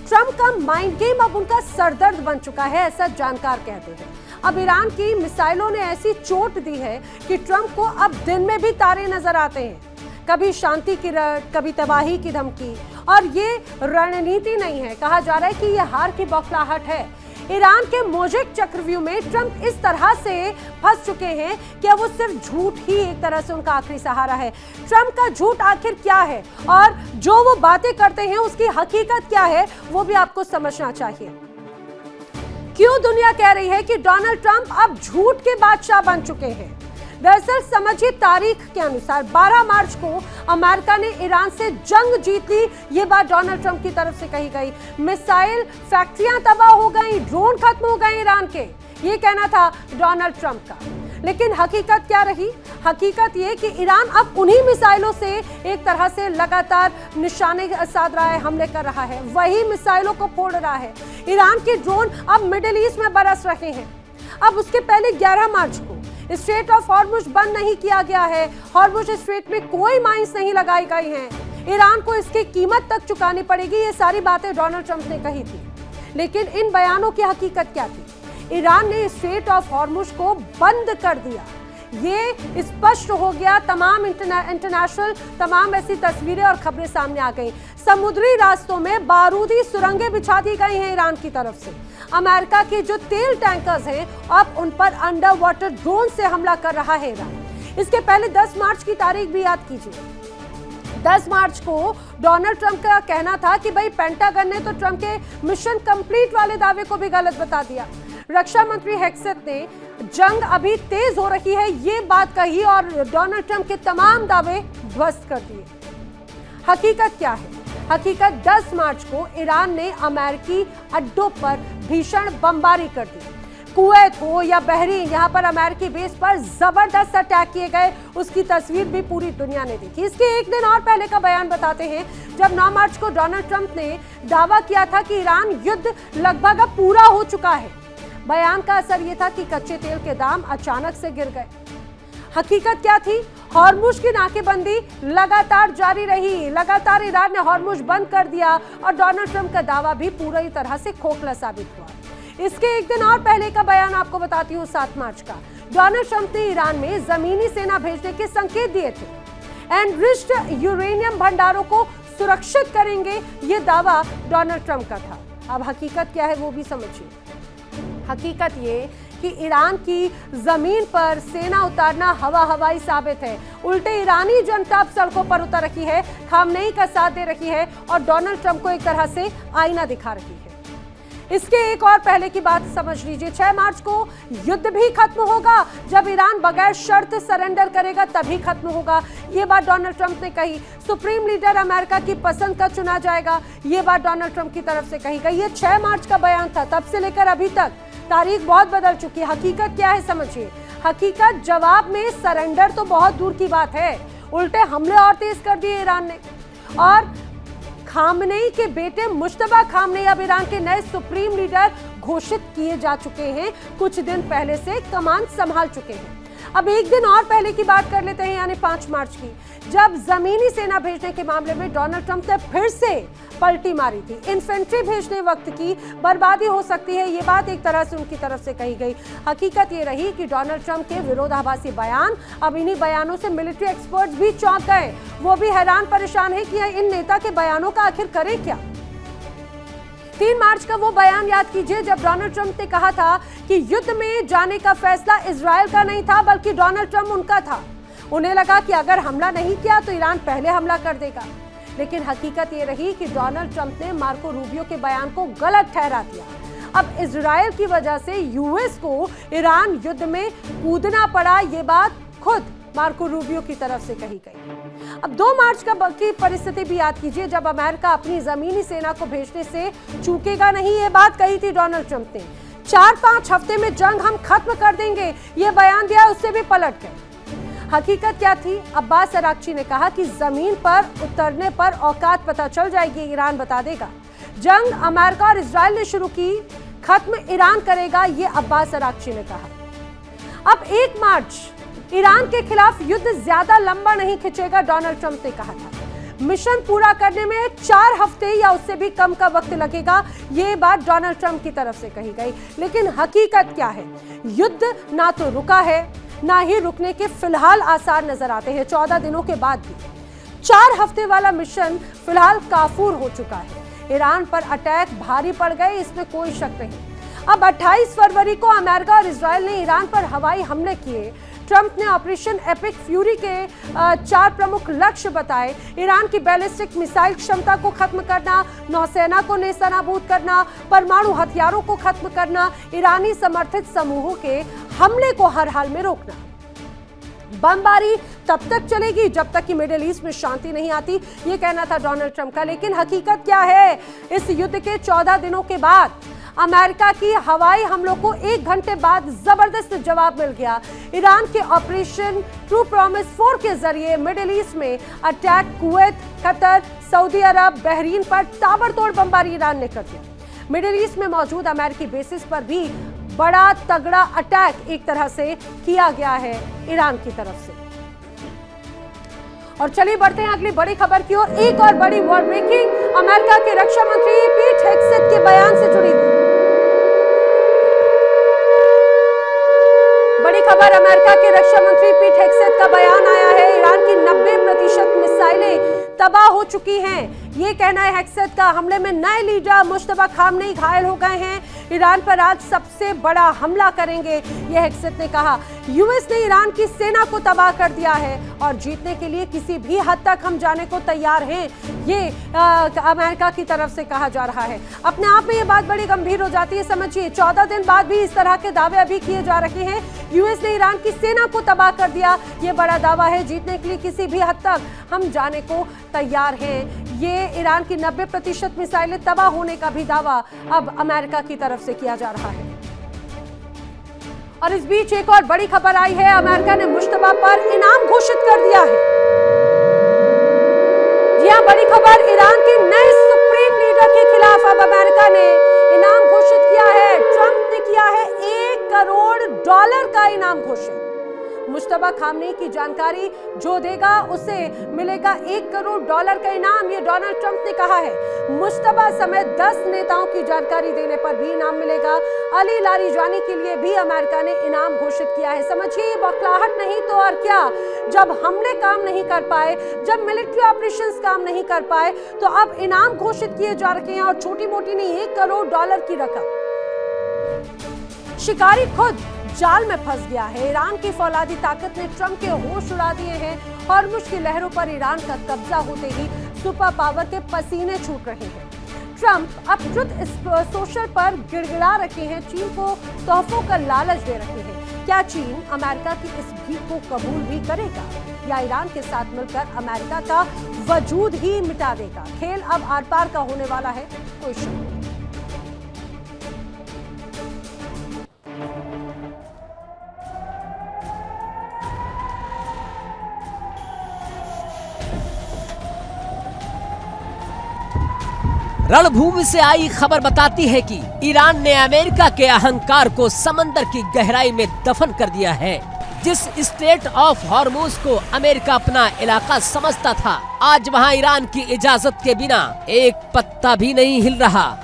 A: ट्रंप का माइंड गेम अब उनका सरदर्द बन चुका है, ऐसा जानकार कहते हैं। अब ईरान की मिसाइलों ने ऐसी चोट दी है कि ट्रंप को अब दिन में भी तारे नजर आते हैं। कभी शांति की रट, कभी तबाही की धमकी, और ये रणनीति नहीं है। कहा जा रहा है कि ये हार की बौखलाहट है। ईरान के मोजेक चक्रव्यूह में ट्रंप इस तरह से फंस चुके हैं कि अब वो सिर्फ झूठ ही एक तरह से उनका आखिरी सहारा है। ट्रंप का झूठ आखिर क्या है और जो वो बातें करते हैं उसकी हकीकत क्या है, वो भी आपको समझना चाहिए। क्यों दुनिया कह रही है कि डोनाल्ड ट्रंप अब झूठ के बादशाह बन चुके हैं? दरअसल समझिए, तारीख के अनुसार 12 मार्च को अमेरिका ने ईरान से जंग जीत ली। ये बात डोनाल्ड ट्रंप की तरफ से कही गई। मिसाइल फैक्ट्रियां तबाह हो गई, ड्रोन खत्म हो गए ईरान के, ये कहना था डोनाल्ड ट्रंप का। लेकिन हकीकत क्या रही? हकीकत ये कि ईरान अब उन्हीं मिसाइलों से एक तरह से लगातार निशाने साध रहा है, हमले कर रहा है, वही मिसाइलों को फोड़ रहा है। ईरान के ड्रोन अब मिडिल ईस्ट में बरस रहे हैं। अब उसके पहले 11 मार्च को स्ट्रेट ऑफ हॉर्मुज बंद नहीं किया गया है। हॉर्मुज स्ट्रेट में कोई माइंस नहीं लगाई गई हैं। ईरान को इसकी कीमत तक चुकानी पड़ेगी। ये सारी बातें डोनाल्ड ट्रंप ने कही थी। लेकिन इन बयानों की हकीकत क्या थी? ईरान ने स्ट्रेट ऑफ हॉर्मुज को बंद कर दिया। ये स्पष्ट हो गया। तमाम इंटरनेशनल तमाम ऐसी तस्वीरें और खबरें सामने आ गई। समुद्री रास्तों में बारूदी सुरंगें बिछा दी गई हैं ईरान की तरफ से। अमेरिका के जो तेल टैंकर्स हैं, अब उन पर अंडर वाटर ड्रोन से हमला कर रहा है ईरान। इसके पहले 10 मार्च की तारीख भी याद कीजिए। 10 मार्च को डोनाल्ड ट्रंप का कहना था कि भाई पेंटागन ने तो ट्रंप के मिशन कंप्लीट वाले दावे को भी गलत बता दिया। रक्षा मंत्री हेक्सेट ने जंग अभी तेज हो रही है ये बात कही और डोनाल्ड ट्रंप के तमाम दावे ध्वस्त कर दिए। हकीकत क्या है? हकीकत 10 मार्च को ईरान ने अमेरिकी अड्डों पर भीषण बमबारी कर दी। कुवैत हो या बहरीन, यहाँ पर अमेरिकी बेस पर जबरदस्त अटैक किए गए। उसकी तस्वीर भी पूरी दुनिया ने देखी। इसके एक दिन और पहले का बयान बताते हैं, जब 9 मार्च को डोनाल्ड ट्रंप ने दावा किया था कि ईरान युद्ध लगभग अब पूरा हो चुका है। बयान का असर यह था कि कच्चे तेल के दाम अचानक से गिर गए। हकीकत क्या थी? हॉर्मुज की नाकेबंदी लगातार जारी रही। लगातार ईरान ने हॉर्मुज बंद कर दिया और डोनाल्ड ट्रंप का दावा भी पूरी तरह से खोखला साबित हुआ। इसके एक दिन और पहले का बयान आपको बताती हूँ, 7 मार्च का। डोनाल्ड ट्रंप ने ईरान में जमीनी सेना भेजने के संकेत दिए थे। एनरिच्ड यूरेनियम भंडारों को सुरक्षित करेंगे, ये दावा डोनाल्ड ट्रंप का था। अब हकीकत क्या है वो भी समझिए। हकीकत ये कि ईरान की जमीन पर सेना उतारना हवाई साबित है। उल्टे ईरानी जनता अब सड़कों पर उतर रही है, खामनेई का साथ दे रही है और डोनाल्ड ट्रंप को एक तरह से आईना दिखा रही है। इसके एक और पहले की बात समझ लीजिए। 6 मार्च को युद्ध भी खत्म होगा। जब ईरान बगैर शर्त सरेंडर करेगा तभी खत्म होगा। ये बात डोनाल्ड ट्रंप ने कही। सुप्रीम लीडर अमेरिका की पसंद का चुना जाएगा, ये बात डोनाल्ड ट्रंप की तरफ से कही गई। ये 6 मार्च का बयान था। तब से लेकर अभी तक तारीख बहुत बदल चुकी है। हकीकत क्या है समझिए। हकीकत जवाब में सरेंडर तो बहुत दूर की बात है, उल्टे हमले और तेज कर दिए ईरान ने। और खामनेई के बेटे मुश्तबा खामनेई अब ईरान के नए सुप्रीम लीडर घोषित किए जा चुके हैं। कुछ दिन पहले से कमान संभाल चुके हैं। अब एक दिन और पहले की बात कर लेते हैं, यानी 5 मार्च की, जब जमीनी सेना भेजने के मामले में डोनाल्ड ट्रंप ने फिर से पलटी मारी थी। इन्फेंट्री भेजने वक्त की बर्बादी हो सकती है, ये बात एक तरह से उनकी तरफ से कही गई। हकीकत ये रही कि डोनाल्ड ट्रंप के विरोधाभासी बयान, अब इन्हीं बयानों से मिलिट्री एक्सपर्ट्स भी चौंक गए। वो भी हैरान परेशान है कि इन नेता के बयानों का आखिर करें क्या। 3 मार्च का वो बयान याद कीजिए जब डोनाल्ड ट्रंप ने कहा था कि युद्ध में जाने का फैसला इजराइल का नहीं था बल्कि डोनाल्ड ट्रंप उनका था। उन्हें लगा कि अगर हमला नहीं किया तो ईरान पहले हमला कर देगा, लेकिन हकीकत ये रही कि डोनाल्ड ट्रंप ने मार्को रूबियो के बयान को गलत ठहरा दिया। अब इजराइल की वजह से यूएस को ईरान युद्ध में कूदना पड़ा, ये बात खुद मार्को रूबियो की तरफ से कही गई। अब 2 मार्च की परिस्थिति भी याद कीजिए जब अमेरिका अपनी जमीनी सेना को भेजने से चूकेगा नहीं, ये बात कही थी डोनाल्ड ट्रंप ने। 4-5 हफ्ते में जंग हम खत्म कर देंगे, ये बयान दिया, उससे भी पलट गए। हकीकत क्या थी? अब्बास अराक्ची ने कहा कि जमीन पर उतरने पर औकात पता चल जाएगी, ईरान बता देगा। जंग अमेरिका और इजराइल ने शुरू की, खत्म ईरान करेगा, ये अब्बास अराक्ची ने कहा। अब 1 मार्च ईरान के खिलाफ युद्ध ज्यादा लंबा नहीं खिंचेगा, डोनाल्ड ट्रंप ने कहा था। मिशन पूरा करने में 4 हफ्ते या उससे भी कम का वक्त लगेगा, ये बात डोनाल्ड ट्रंप की तरफ से कही गई। लेकिन हकीकत क्या है? युद्ध ना तो रुका है, ना ही रुकने के फिलहाल आसार नजर आते हैं। 14 दिनों के बाद भी 4 हफ्ते वाला मिशन फिलहाल काफूर हो चुका है। ईरान पर अटैक भारी पड़ गए, इसमें कोई शक नहीं। अब 28 फरवरी को अमेरिका और इजराइल ने ईरान पर हवाई हमले किए। ट्रंप ने ऑपरेशन एपिक फ्यूरी के 4 प्रमुख लक्ष्य बताए। ईरान की बैलिस्टिक मिसाइल क्षमता को खत्म करना, नौसेना को नेस्तनाबूद करना, परमाणु हथियारों को खत्म करना, ईरानी समर्थित समूहों के हमले को हर हाल में रोकना। बमबारी तब तक चलेगी जब तक कि मिडिल ईस्ट में शांति नहीं आती, ये कहना था डोनाल्ड ट्रंप का। लेकिन हकीकत क्या है? इस युद्ध के 14 दिनों के बाद अमेरिका की हवाई हमलों को 1 घंटे बाद जबरदस्त जवाब मिल गया। ईरान के ऑपरेशन ट्रू प्रॉमिस 4 के जरिए मिडिल ईस्ट में अटैक कुवैत, कतर, सऊदी अरब, बहरीन पर ताबड़तोड़ बमबारी ईरान ने कर दिया। मिडिल ईस्ट में मौजूद अमेरिकी बेसिस पर भी बड़ा तगड़ा अटैक एक तरह से किया गया है ईरान की तरफ से। और चलिए बढ़ते हैं अगली बड़ी खबर की ओर। एक और बड़ी वर्ल्ड ब्रेकिंग अमेरिका के रक्षा मंत्री पीट हेग्सेथ के बयान से जुड़ी हुई बड़ी खबर। अमेरिका के रक्षा मंत्री पीट हेग्सेथ का बयान आया है। ईरान की 90% मिसाइलें तबाह हो चुकी हैं, ये कहना है हेग्सेथ का। हमले में नए लीडर मुश्तबा खामनेई घायल हो गए हैं। ईरान पर आज सबसे बड़ा हमला करेंगे, यह हेग्सेथ ने कहा। यूएस ने ईरान की सेना को तबाह कर दिया है और जीतने के लिए किसी भी हद तक हम जाने को तैयार हैं, ये अमेरिका की तरफ से कहा जा रहा है। अपने आप में ये बात बड़ी गंभीर हो जाती है, समझिए। 14 दिन बाद भी इस तरह के दावे अभी किए जा रहे हैं। यूएस ने ईरान की सेना को तबाह कर दिया, ये बड़ा दावा है। जीतने के लिए किसी भी हद तक हम जाने को तैयार हैं, ये ईरान की 90% मिसाइलें तबाह होने का भी दावा अब अमेरिका की तरफ से किया जा रहा है। और इस बीच एक और बड़ी खबर आई है। अमेरिका ने मुश्तबा पर इनाम घोषित कर दिया है। जी हां, बड़ी खबर। ईरान के नए सुप्रीम लीडर के खिलाफ अब अमेरिका ने इनाम घोषित किया है। ट्रंप ने किया है $1 करोड़ का इनाम घोषित। मुश्तबा खामनेई की जानकारी जो देगा उसे मिलेगा $1 करोड़ का इनाम, ये डोनाल्ड ट्रंप ने कहा है। मुश्तबा समेत 10 नेताओं की जानकारी देने पर भी इनाम मिलेगा। अली लारीजानी के लिए भी अमेरिका ने इनाम घोषित किया है। समझिए, बौखलाहट नहीं तो और क्या। जब हमले काम नहीं कर पाए, जब मिलिट्री ऑपरेशंस काम नहीं कर पाए, तो अब इनाम घोषित किए जा रहे हैं, और छोटी मोटी नहीं, $1 करोड़ की रकम। शिकारी खुद जाल में फंस गया है। ईरान की फौलादी ताकत ने ट्रंप के होश उड़ा दिए हैं। हॉर्मुज़ की लहरों पर ईरान का कब्जा होते ही सुपर पावर के पसीने छूट रहे हैं। ट्रंप अब ट्रुथ सोशल पर गिड़गिड़ा रखे हैं, चीन को तोहफों का लालच दे रहे हैं। क्या चीन अमेरिका की इस भीख को कबूल भी करेगा, या ईरान के साथ मिलकर अमेरिका का वजूद ही मिटा देगा? खेल अब आर पार का होने वाला है, कोई शक नहीं।
B: रणभूमि से आई खबर बताती है कि ईरान ने अमेरिका के अहंकार को समंदर की गहराई में दफन कर दिया है। जिस स्ट्रेट ऑफ हॉर्मुज को अमेरिका अपना इलाका समझता था, आज वहाँ ईरान की इजाजत के बिना एक पत्ता भी नहीं हिल रहा।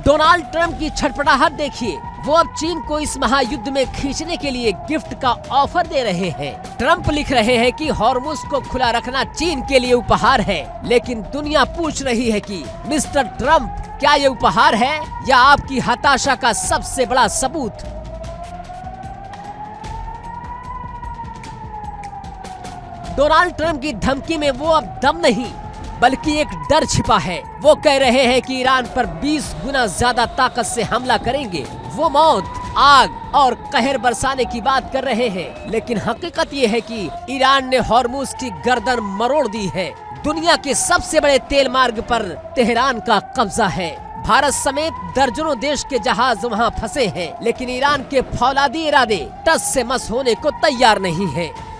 B: डोनाल्ड ट्रंप की छटपटाहट देखिए, वो अब चीन को इस महायुद्ध में खींचने के लिए गिफ्ट का ऑफर दे रहे हैं। ट्रंप लिख रहे हैं कि हॉर्मुज को खुला रखना चीन के लिए उपहार है, लेकिन दुनिया पूछ रही है कि मिस्टर ट्रंप, क्या ये उपहार है या आपकी हताशा का सबसे बड़ा सबूत? डोनाल्ड ट्रंप की धमकी में वो अब दम नहीं, बल्कि एक डर छिपा है। वो कह रहे हैं कि ईरान पर 20 गुना ज्यादा ताकत से हमला करेंगे। वो मौत, आग और कहर बरसाने की बात कर रहे हैं, लेकिन हकीकत ये है कि ईरान ने हॉर्मुज की गर्दन मरोड़ दी है। दुनिया के सबसे बड़े तेल मार्ग पर तेहरान का कब्जा है। भारत समेत दर्जनों देश के जहाज वहाँ फंसे हैं, लेकिन ईरान के फौलादी इरादे टस से मस होने को तैयार नहीं है।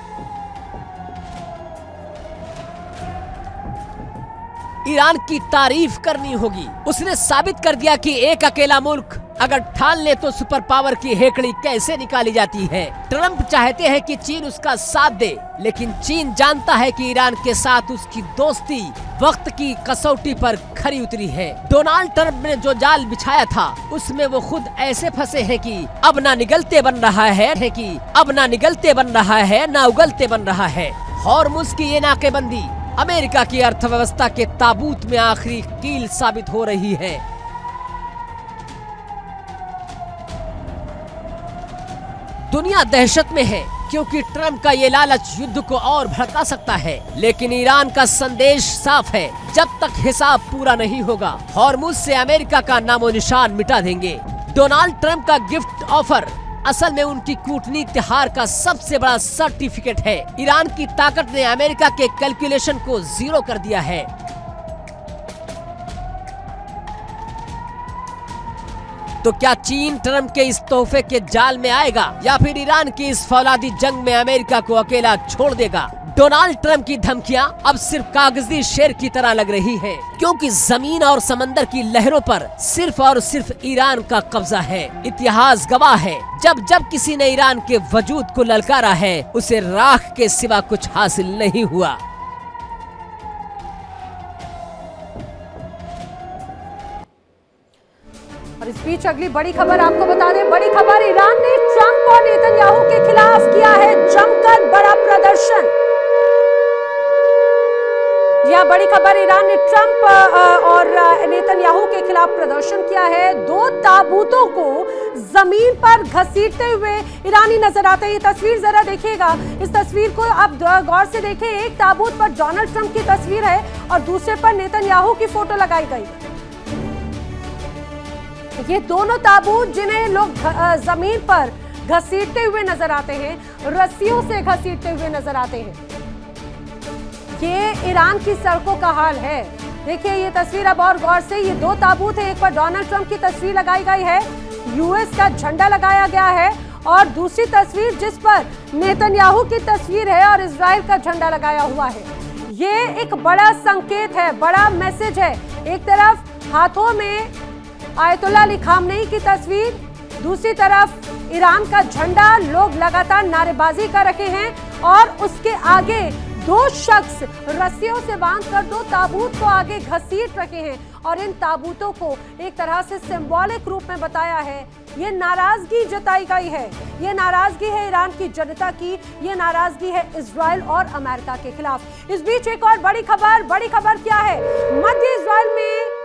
B: ईरान की तारीफ करनी होगी। उसने साबित कर दिया कि एक अकेला मुल्क अगर ठान ले तो सुपर पावर की हेकड़ी कैसे निकाली जाती है। ट्रंप चाहते हैं कि चीन उसका साथ दे, लेकिन चीन जानता है कि ईरान के साथ उसकी दोस्ती वक्त की कसौटी पर खरी उतरी है। डोनाल्ड ट्रंप ने जो जाल बिछाया था, उसमें वो खुद ऐसे फंसे हैं कि अब ना निगलते बन रहा है ना उगलते बन रहा है। हॉर्मुज की ये नाकेबंदी अमेरिका की अर्थव्यवस्था के ताबूत में आखिरी कील साबित हो रही है। दुनिया दहशत में है, क्योंकि ट्रंप का ये लालच युद्ध को और भड़का सकता है। लेकिन ईरान का संदेश साफ है, जब तक हिसाब पूरा नहीं होगा, हॉर्मुज से अमेरिका का नामो निशान मिटा देंगे। डोनाल्ड ट्रंप का गिफ्ट ऑफर असल में उनकी कूटनीति हार का सबसे बड़ा सर्टिफिकेट है। ईरान की ताकत ने अमेरिका के कैलकुलेशन को जीरो कर दिया है। तो क्या चीन ट्रंप के इस तोहफे के जाल में आएगा या फिर ईरान की इस फौलादी जंग में अमेरिका को अकेला छोड़ देगा? डोनाल्ड ट्रंप की धमकियां अब सिर्फ कागजी शेर की तरह लग रही हैं, क्योंकि जमीन और समंदर की लहरों पर सिर्फ और सिर्फ ईरान का कब्जा है। इतिहास गवाह है, जब जब किसी ने ईरान के वजूद को ललकारा है, उसे राख के सिवा कुछ हासिल नहीं हुआ।
A: और इस बीच अगली बड़ी खबर आपको बता दें। बड़ी खबर, ईरान ने ट्रंप और नेतन्याहू के खिलाफ किया है जमकर बड़ा प्रदर्शन। यह बड़ी खबर, ईरान ने ट्रंप और नेतन्याहू के खिलाफ प्रदर्शन किया है। 2 ताबूतों को जमीन पर घसीटते हुए ईरानी नजर आते हैं। ये तस्वीर जरा देखिएगा, इस तस्वीर को आप गौर से देखें। एक ताबूत पर डोनाल्ड ट्रंप की तस्वीर है और दूसरे पर नेतन्याहू की फोटो लगाई गई। ये दोनों ताबूत जिन्हें लोग जमीन पर घसीटते हुए नजर आते हैं, रस्सियों से घसीटते हुए नजर आते हैं। ये ईरान की सड़कों का हाल है। देखिए ये तस्वीर अब और गौर से, ये 2 ताबूत है। एक पर डोनाल्ड ट्रंप की तस्वीर लगाई गई है, यूएस का झंडा लगाया गया है, और दूसरी तस्वीर जिस पर नेतन्याहू की तस्वीर है और इजराइल का झंडा लगाया हुआ है। ये एक बड़ा संकेत है, बड़ा मैसेज है। एक तरफ हाथों में आयतुल्लाह अली खामनेई की तस्वीर, दूसरी तरफ ईरान का झंडा। लोग लगातार नारेबाजी कर रहे हैं और उसके आगे 2 शख्स रस्सियों से बांधकर 2 ताबूत को आगे घसीट रहे हैं और इन ताबूतों को एक तरह से सिंबॉलिक रूप में बताया है। ये नाराजगी जताई गई है, ये नाराजगी है ईरान की जनता की, ये नाराजगी है इजराइल और अमेरिका के खिलाफ। इस बीच एक और बड़ी खबर क्या है? मध्य इजराइल में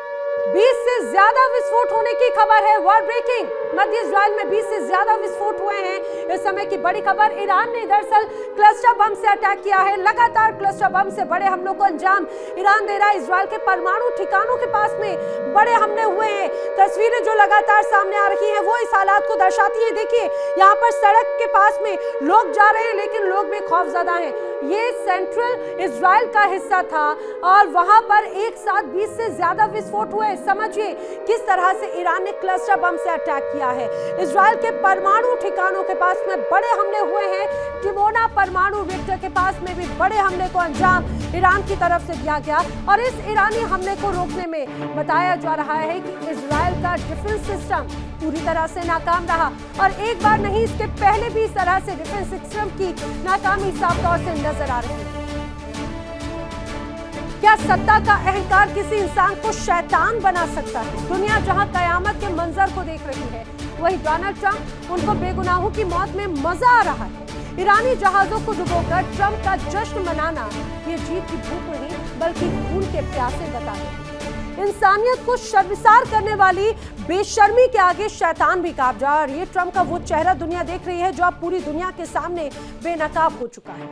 A: 20 से ज्यादा विस्फोट होने की खबर है। वर्ल्ड ब्रेकिंग, मध्य इजराइल में 20 से ज्यादा विस्फोट हुए हैं। इस समय की बड़ी खबर, ईरान ने दरअसल क्लस्टर बम से अटैक किया है। लगातार क्लस्टर बम से बड़े हमलों को अंजाम ईरान दे रहा है। इजराइल के परमाणु ठिकानों के पास में बड़े हमले हुए हैं। तस्वीरें जो लगातार सामने आ रही हैं वो इस हालात को दर्शाती है। देखिए यहाँ पर सड़क के पास में लोग जा रहे हैं, लेकिन लोग भी खौफजदा हैं। ये सेंट्रल इजराइल का हिस्सा था और वहां पर एक साथ 20 से ज्यादा विस्फोट हुए। समझिए किस तरह से ईरान ने क्लस्टर बम से अटैक किया है। इजराइल के परमाणु ठिकानों के पास में बड़े हमले हुए हैं। डिमोना परमाणु रिएक्टर के पास में भी बड़े हमले को अंजाम ईरान की तरफ से दिया गया और इस ईरानी हमले को रोकने में बताया जा रहा है कि इजराइल का डिफेंस सिस्टम पूरी तरह से नाकाम रहा और एक बार नहीं, इसके पहले भी इस तरह से डिफेंस सिस्टम की नाकामी साफ तौर से नजर आ रही है। क्या सत्ता का अहंकार किसी इंसान को शैतान बना सकता है? दुनिया जहां कयामत के मंजर को देख रही है, वहीं डोनाल्ड ट्रंप उनको बेगुनाहों की मौत में मजा आ रहा है। ईरानी जहाजों को डुबोकर ट्रंप का जश्न मनाना ये जीत की भूख नहीं बल्कि खून के प्यासे बता रहे हैं। इंसानियत को शर्मिसार करने वाली बेशर्मी के आगे शैतान भी कांप जा। और ये ट्रंप का वो चेहरा दुनिया देख रही है जो अब पूरी दुनिया के सामने बेनकाब हो चुका है।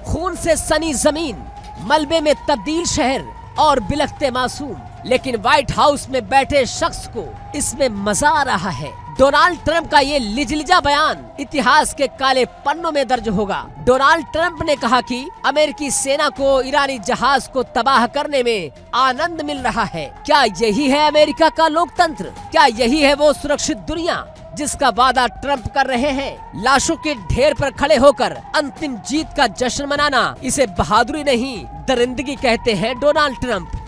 B: खून से सनी जमीन, मलबे में तब्दील शहर और बिलखते मासूम, लेकिन व्हाइट हाउस में बैठे शख्स को इसमें मजा आ रहा है। डोनाल्ड ट्रंप का ये लिजलिजा बयान इतिहास के काले पन्नों में दर्ज होगा। डोनाल्ड ट्रंप ने कहा कि अमेरिकी सेना को ईरानी जहाज को तबाह करने में आनंद मिल रहा है। क्या यही है अमेरिका का लोकतंत्र? क्या यही है वो सुरक्षित दुनिया जिसका वादा ट्रंप कर रहे हैं? लाशों के ढेर पर खड़े होकर अंतिम जीत का जश्न मनाना, इसे बहादुरी नहीं दरिंदगी कहते हैं डोनाल्ड ट्रंप।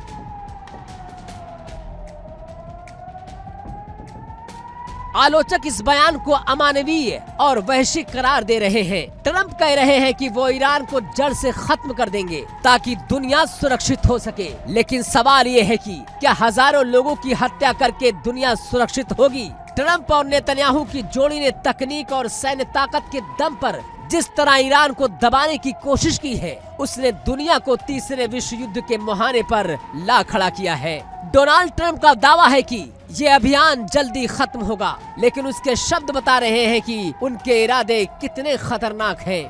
B: आलोचक इस बयान को अमानवीय और वहशी करार दे रहे हैं। ट्रंप कह रहे हैं कि वो ईरान को जड़ से खत्म कर देंगे ताकि दुनिया सुरक्षित हो सके। लेकिन सवाल ये है कि क्या हजारों लोगों की हत्या करके दुनिया सुरक्षित होगी? ट्रंप और नेतन्याहू की जोड़ी ने तकनीक और सैन्य ताकत के दम पर जिस तरह ईरान को दबाने की कोशिश की है, उसने दुनिया को तीसरे विश्व युद्ध के मुहाने पर ला खड़ा किया है। डोनाल्ड ट्रंप का दावा है कि ये अभियान जल्दी खत्म होगा, लेकिन उसके शब्द बता रहे हैं कि उनके इरादे कितने खतरनाक हैं।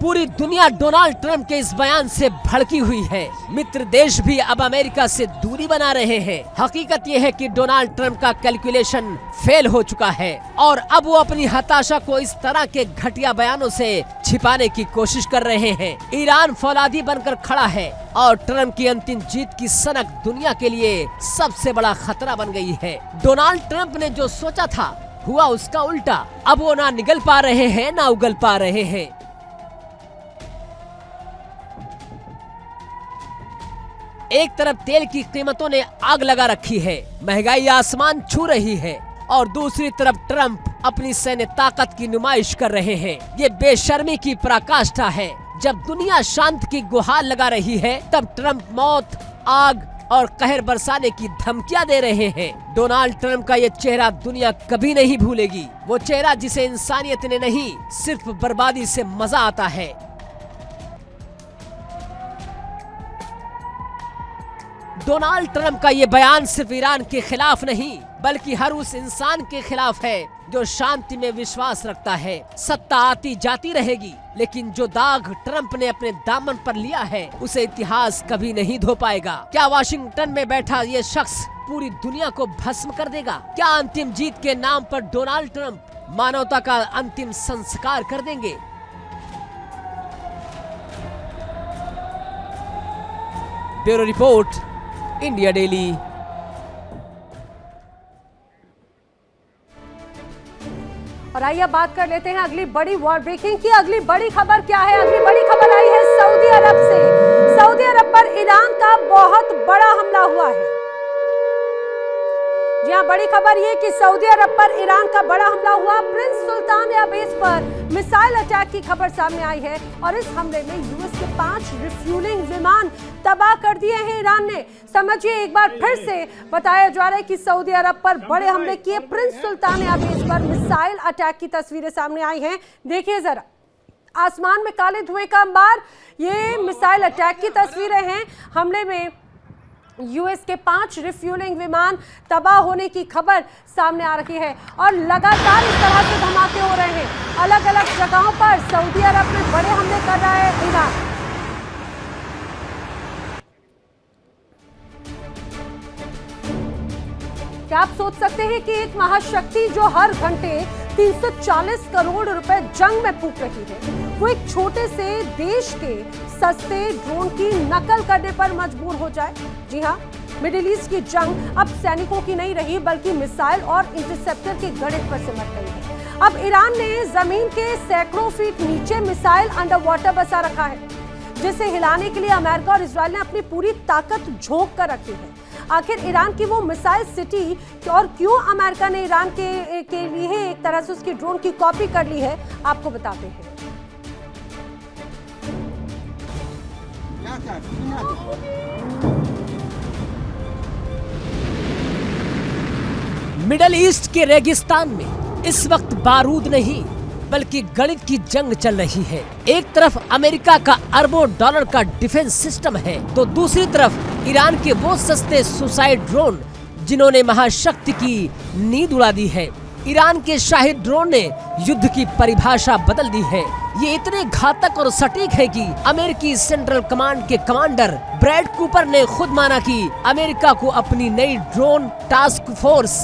B: पूरी दुनिया डोनाल्ड ट्रंप के इस बयान से भड़की हुई है। मित्र देश भी अब अमेरिका से दूरी बना रहे हैं। हकीकत यह है कि डोनाल्ड ट्रंप का कैलकुलेशन फेल हो चुका है और अब वो अपनी हताशा को इस तरह के घटिया बयानों से छिपाने की कोशिश कर रहे हैं। ईरान फौलादी बनकर खड़ा है और ट्रंप की अंतिम जीत की सनक दुनिया के लिए सबसे बड़ा खतरा बन गई है। डोनाल्ड ट्रंप ने जो सोचा था हुआ उसका उल्टा। अब वो ना निगल पा रहे हैं ना उगल पा रहे हैं। एक तरफ तेल की कीमतों ने आग लगा रखी है, महंगाई आसमान छू रही है, और दूसरी तरफ ट्रंप अपनी सैन्य ताकत की नुमाइश कर रहे हैं। ये बेशर्मी की पराकाष्ठा है। जब दुनिया शांति की गुहार लगा रही है, तब ट्रंप मौत, आग और कहर बरसाने की धमकियां दे रहे हैं। डोनाल्ड ट्रंप का ये चेहरा दुनिया कभी नहीं भूलेगी। वो चेहरा जिसे इंसानियत ने नहीं, सिर्फ बर्बादी से मजा आता है। डोनाल्ड ट्रंप का ये बयान सिर्फ ईरान के खिलाफ नहीं, बल्कि हर उस इंसान के खिलाफ है जो शांति में विश्वास रखता है। सत्ता आती जाती रहेगी, लेकिन जो दाग ट्रंप ने अपने दामन पर लिया है, उसे इतिहास कभी नहीं धो पाएगा। क्या वाशिंगटन में बैठा ये शख्स पूरी दुनिया को भस्म कर देगा? क्या अंतिम जीत के नाम पर डोनाल्ड ट्रंप मानवता का अंतिम संस्कार कर देंगे? Bureau report, India daily.
A: और आइए बात कर लेते हैं अगली बड़ी वॉर ब्रेकिंग की। अगली बड़ी खबर क्या है? अगली बड़ी खबर आई है सऊदी अरब से। सऊदी अरब पर ईरान का बहुत बड़ा हमला हुआ है। जी हां, बड़ी खबर ये कि सऊदी अरब पर ईरान का बड़ा हमला हुआ। प्रिंस सुल्तान एयरबेस पर मिसाइल अटैक की खबर सामने आई है और इस हमले में यूएस के 5 रिफ्यूलिंग विमान तबाह कर दिए हैं ईरान ने। समझिए, एक बार फिर से बताया जा रहा है कि सऊदी अरब पर बड़े हमले किए। प्रिंस सुल्तान एयरबेस पर मिसाइल अटैक की तस्वीरें सामने आई हैं। देखिए जरा, आसमान में काले धुएं का अंबार, ये मिसाइल अटैक की तस्वीरें हैं। हमले में यूएस के 5 रिफ्यूलिंग विमान तबाह होने की खबर सामने आ रही है और लगातार इस तरह से धमाके हो रहे हैं। अलग अलग जगहों पर सऊदी अरब में बड़े हमले कर रहा है ईरान। क्या आप सोच सकते हैं कि एक महाशक्ति जो हर घंटे 340 करोड़ रुपए जंग में फूंक रही है, वो एक छोटे से देश के सस्ते ड्रोन की नकल करने पर मजबूर हो जाए? जी हाँ, मिडिल ईस्ट की जंग अब सैनिकों की नहीं रही बल्कि मिसाइल और इंटरसेप्टर के गणित पर सिमट गई है। अब ईरान ने जमीन के सैकड़ों फीट नीचे मिसाइल अंडर वाटर बसा रखा है, जिसे हिलाने के लिए अमेरिका और इजराइल ने अपनी पूरी ताकत झोंक कर रखी है। आखिर ईरान की वो मिसाइल सिटी और क्यों अमेरिका ने ईरान के लिए एक तरह से उसकी ड्रोन की कॉपी कर ली है, आपको बताते हैं।
B: मिडल ईस्ट के रेगिस्तान में इस वक्त बारूद नहीं बल्कि गणित की जंग चल रही है। एक तरफ अमेरिका का अरबों डॉलर का डिफेंस सिस्टम है, तो दूसरी तरफ ईरान के वो सस्ते सुसाइड ड्रोन जिन्होंने महाशक्ति की नींद उड़ा दी है। ईरान के शाहिद ड्रोन ने युद्ध की परिभाषा बदल दी है। ये इतने घातक और सटीक है कि अमेरिकी सेंट्रल कमांड के कमांडर ब्रैड कूपर ने खुद माना कि अमेरिका को अपनी नई ड्रोन टास्क फोर्स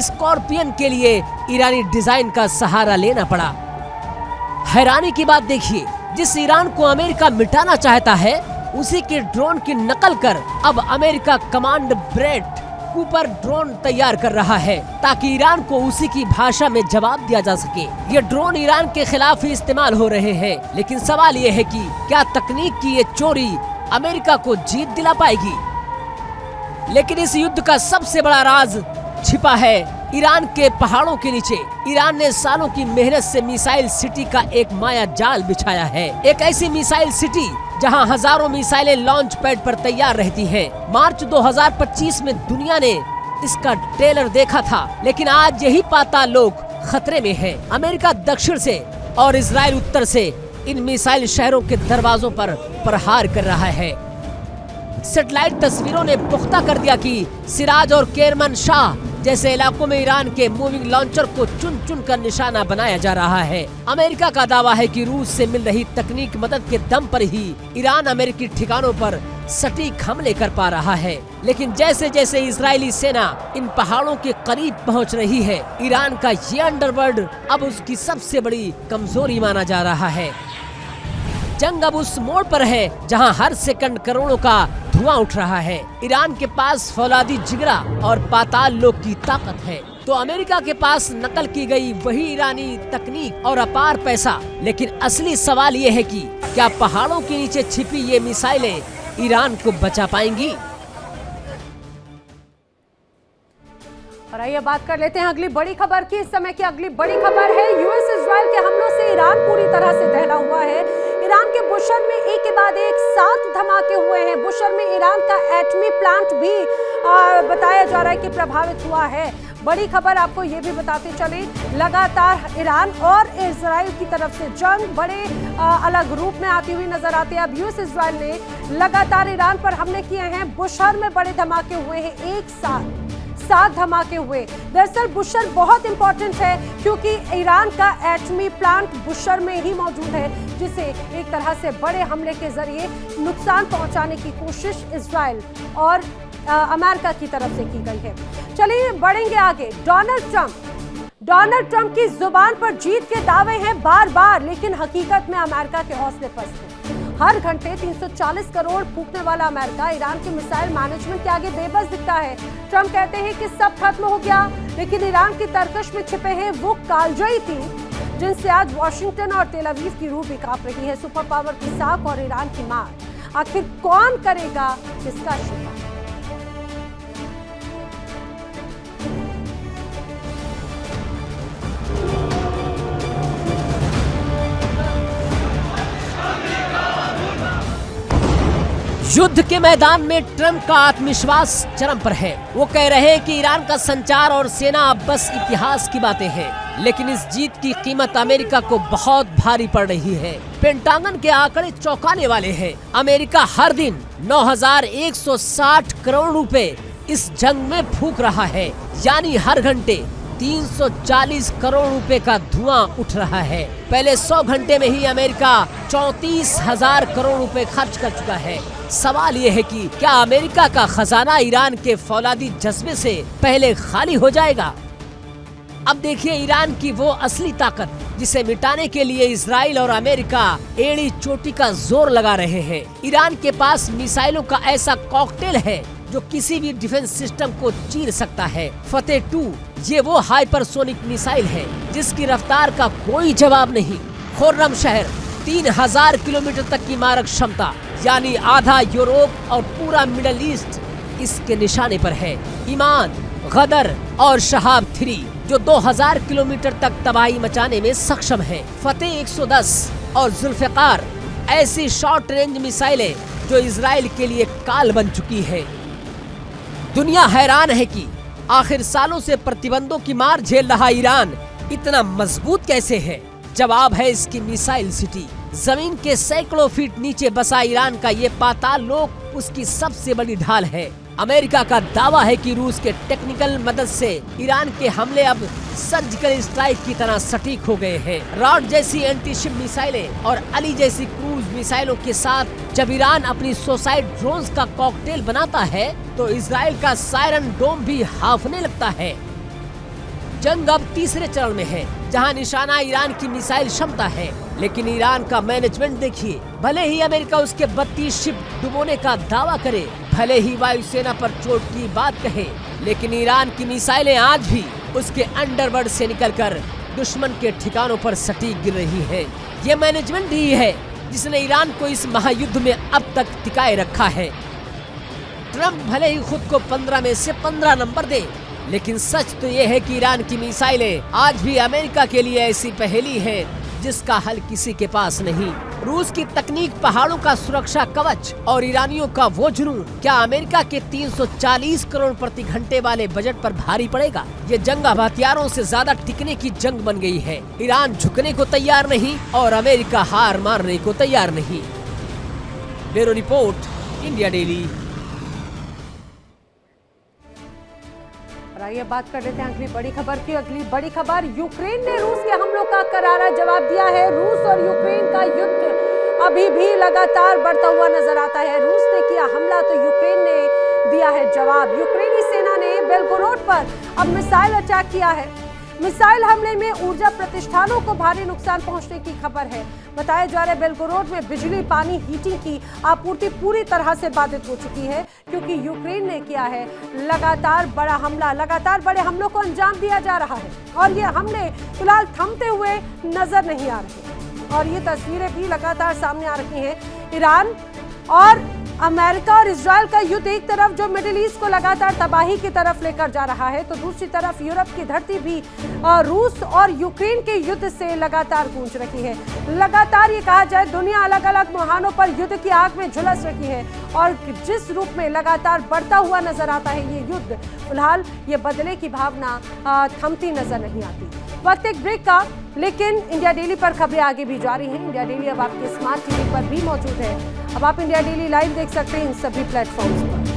B: स्कॉर्पियन के लिए ईरानी डिजाइन का सहारा लेना पड़ा। हैरानी की बात देखिए, जिस ईरान को अमेरिका मिटाना चाहता है उसी के ड्रोन की नकल कर अब America command Brad Cooper drone तैयार कर रहा है ताकि ईरान को उसी की भाषा में जवाब दिया जा सके। ये ड्रोन ईरान के खिलाफ ही इस्तेमाल हो रहे हैं, लेकिन सवाल ये है कि क्या तकनीक की ये चोरी अमेरिका को जीत दिला पाएगी? लेकिन इस युद्ध का सबसे बड़ा राज छिपा है ईरान के पहाड़ों के नीचे। ईरान ने सालों की मेहनत से मिसाइल सिटी का एक माया जाल बिछाया है। एक ऐसी मिसाइल सिटी जहां हजारों मिसाइलें लॉन्च पैड पर तैयार रहती हैं। मार्च 2025 में दुनिया ने इसका ट्रेलर देखा था, लेकिन आज यही पाताल लोक खतरे में है। अमेरिका दक्षिण से और इजराइल उत्तर से इन मिसाइल शहरों के दरवाजों पर प्रहार कर रहा है। सैटेलाइट तस्वीरों ने पुख्ता कर दिया कि सिराज और केरमन शाह जैसे इलाकों में ईरान के मूविंग लॉन्चर को चुन चुन कर निशाना बनाया जा रहा है। अमेरिका का दावा है कि रूस से मिल रही तकनीक मदद के दम पर ही ईरान अमेरिकी ठिकानों पर सटीक हमले कर पा रहा है। लेकिन जैसे जैसे इजरायली सेना इन पहाड़ों के करीब पहुंच रही है, ईरान का ये अंडरवर्ल्ड अब उसकी सबसे बड़ी कमजोरी माना जा रहा है। जंग अब उस मोड़ पर है जहां हर सेकंड करोड़ों का धुआं उठ रहा है। ईरान के पास फौलादी जिगरा और पाताल लोक की ताकत है, तो अमेरिका के पास नकल की गई वही ईरानी तकनीक और अपार पैसा। लेकिन असली सवाल ये है कि क्या पहाड़ों के नीचे छिपी ये मिसाइलें ईरान को बचा पाएंगी?
A: और आइए बात कर लेते हैं अगली बड़ी खबर की। इस समय की अगली बड़ी खबर है यूएस इजराइल के हमलों से ईरान पूरी तरह से दहला हुआ है। ईरान के बुशर में एक के बाद एक 7 धमाके हुए हैं। बुशर में ईरान का एटमी प्लांट भी बताया जा रहा है कि प्रभावित हुआ है। बड़ी खबर आपको ये भी बताते चले, लगातार ईरान और इजराइल की तरफ से जंग बड़े अलग रूप में आती हुई नजर आती है। अब यूएस इजराइल ने लगातार ईरान पर हमले किए हैं। बुशर में बड़े धमाके हुए हैं, एक साथ 7 धमाके हुए। दरअसल बुशर बहुत इंपॉर्टेंट है क्योंकि ईरान का एटमी प्लांट बुशर में ही मौजूद है, जिसे एक तरह से बड़े हमले के जरिए नुकसान पहुंचाने की कोशिश इजराइल और अमेरिका की तरफ से की गई है। चलिए बढ़ेंगे आगे। डोनाल्ड ट्रंप की जुबान पर जीत के दावे हैं बार बार, लेकिन हकीकत में अमेरिका के हौसले पस्त हैं। हर घंटे 340 करोड़ फूंकने वाला अमेरिका ईरान के मिसाइल मैनेजमेंट के आगे बेबस दिखता है। ट्रंप कहते हैं कि सब खत्म हो गया, लेकिन ईरान की तरकश में छिपे हैं वो कालजयी तीर जिनसे आज वॉशिंगटन और तेल अवीव की रूह भी कांप रही है। सुपर पावर की साख और ईरान की मार, आखिर कौन करेगा किसका शिकार?
B: युद्ध के मैदान में ट्रंप का आत्मविश्वास चरम पर है। वो कह रहे हैं कि ईरान का संचार और सेना अब बस इतिहास की बातें हैं, लेकिन इस जीत की कीमत अमेरिका को बहुत भारी पड़ रही है। पेंटागन के आंकड़े चौंकाने वाले हैं। अमेरिका हर दिन 9,160 करोड़ रुपए इस जंग में फूंक रहा है, यानी हर घंटे 340 करोड़ रुपए का धुआं उठ रहा है। पहले 100 घंटे में ही अमेरिका 34,000 करोड़ रुपए खर्च कर चुका है। सवाल ये है कि क्या अमेरिका का खजाना ईरान के फौलादी जज्बे से पहले खाली हो जाएगा? अब देखिए ईरान की वो असली ताकत जिसे मिटाने के लिए इजराइल और अमेरिका एड़ी चोटी का जोर लगा रहे हैं। ईरान के पास मिसाइलों का ऐसा कॉकटेल है जो किसी भी डिफेंस सिस्टम को चीर सकता है। फतेह 2 ये वो हाइपरसोनिक मिसाइल है जिसकी रफ्तार का कोई जवाब नहीं। खुर्रम शहर 3000 किलोमीटर तक की मारक क्षमता, यानी आधा यूरोप और पूरा मिडल ईस्ट इसके निशाने पर है। ईमान, गदर और शहाब 3 जो 2000 किलोमीटर तक तबाही मचाने में सक्षम है। फतेह 110 और जुल्फिकार ऐसी शॉर्ट रेंज मिसाइलें जो इजराइल के लिए काल बन चुकी है। दुनिया हैरान है कि आखिर सालों से प्रतिबंधों की मार झेल रहा ईरान इतना मजबूत कैसे है। जवाब है इसकी मिसाइल सिटी। जमीन के सैकड़ों फीट नीचे बसा ईरान का ये पाताल लोक उसकी सबसे बड़ी ढाल है। अमेरिका का दावा है कि रूस के टेक्निकल मदद से ईरान के हमले अब सर्जिकल स्ट्राइक की तरह सटीक हो गए हैं। रॉड जैसी एंटी शिप मिसाइलें और अली जैसी क्रूज मिसाइलों के साथ जब ईरान अपनी सुसाइड ड्रोन्स का कॉकटेल बनाता है तो इजराइल का सायरन डोम भी हाफने लगता है। जंग अब तीसरे चरण में है जहां निशाना ईरान की मिसाइल क्षमता है, लेकिन ईरान का मैनेजमेंट देखिए। भले ही अमेरिका उसके 32 शिप डुबोने का दावा करे, भले ही वायुसेना पर चोट की बात कहे, लेकिन ईरान की मिसाइलें आज भी उसके अंडरवर्ल्ड से निकलकर दुश्मन के ठिकानों पर सटीक गिर रही हैं। ये मैनेजमेंट ही है जिसने ईरान को इस महायुद्ध में अब तक टिकाए रखा है। ट्रंप भले ही खुद को 15 में से 15 नंबर दे, लेकिन सच तो ये है कि ईरान की मिसाइलें आज भी अमेरिका के लिए ऐसी पहेली है जिसका हल किसी के पास नहीं। रूस की तकनीक, पहाड़ों का सुरक्षा कवच और ईरानियों का वो जुनून क्या अमेरिका के 340 करोड़ प्रति घंटे वाले बजट पर भारी पड़ेगा? ये जंग अब हथियारों से ज्यादा टिकने की जंग बन गई है। ईरान झुकने को तैयार नहीं और अमेरिका हार मारने को तैयार नहीं। Bureau report, India daily.
A: आइए बात कर लेते हैं अगली बड़ी खबर की। अगली बड़ी खबर, यूक्रेन ने रूस के हमलों का करारा जवाब दिया है। रूस और यूक्रेन का युद्ध अभी भी लगातार बढ़ता हुआ नजर आता है। रूस ने किया हमला तो यूक्रेन ने दिया है जवाब। यूक्रेनी सेना ने बेलगोरोड पर अब मिसाइल अटैक किया है। मिसाइल हमले में ऊर्जा प्रतिष्ठानों को भारी नुकसान पहुंचने की खबर है। बताया जा रहा है बेलगोरोड में बिजली, पानी, हीटिंग की आपूर्ति पूरी तरह से बाधित हो चुकी है क्योंकि यूक्रेन ने किया है लगातार बड़ा हमला। लगातार बड़े हमलों को अंजाम दिया जा रहा है और ये हमले फिलहाल थमते हुए नजर नहीं आ रहे और ये तस्वीरें भी लगातार सामने आ रही हैं। ईरान और अमेरिका और इजराइल का युद्ध एक तरफ जो मिडिल ईस्ट को लगातार तबाही की तरफ लेकर जा रहा है, तो दूसरी तरफ यूरोप की धरती भी रूस और यूक्रेन के युद्ध से लगातार गूंज रही है। लगातार ये कहा जाए दुनिया अलग अलग मुहानों पर युद्ध की आग में झुलस रही है और जिस रूप में लगातार बढ़ता हुआ नजर आता है ये युद्ध, फिलहाल ये बदले की भावना थमती नजर नहीं आती। वक्त एक ब्रेक का, लेकिन इंडिया डेली पर खबरें आगे भी जारी हैं। इंडिया डेली अब आपके स्मार्ट टीवी पर भी मौजूद है। अब आप इंडिया डेली लाइव देख सकते हैं इन सभी प्लेटफॉर्म्स पर।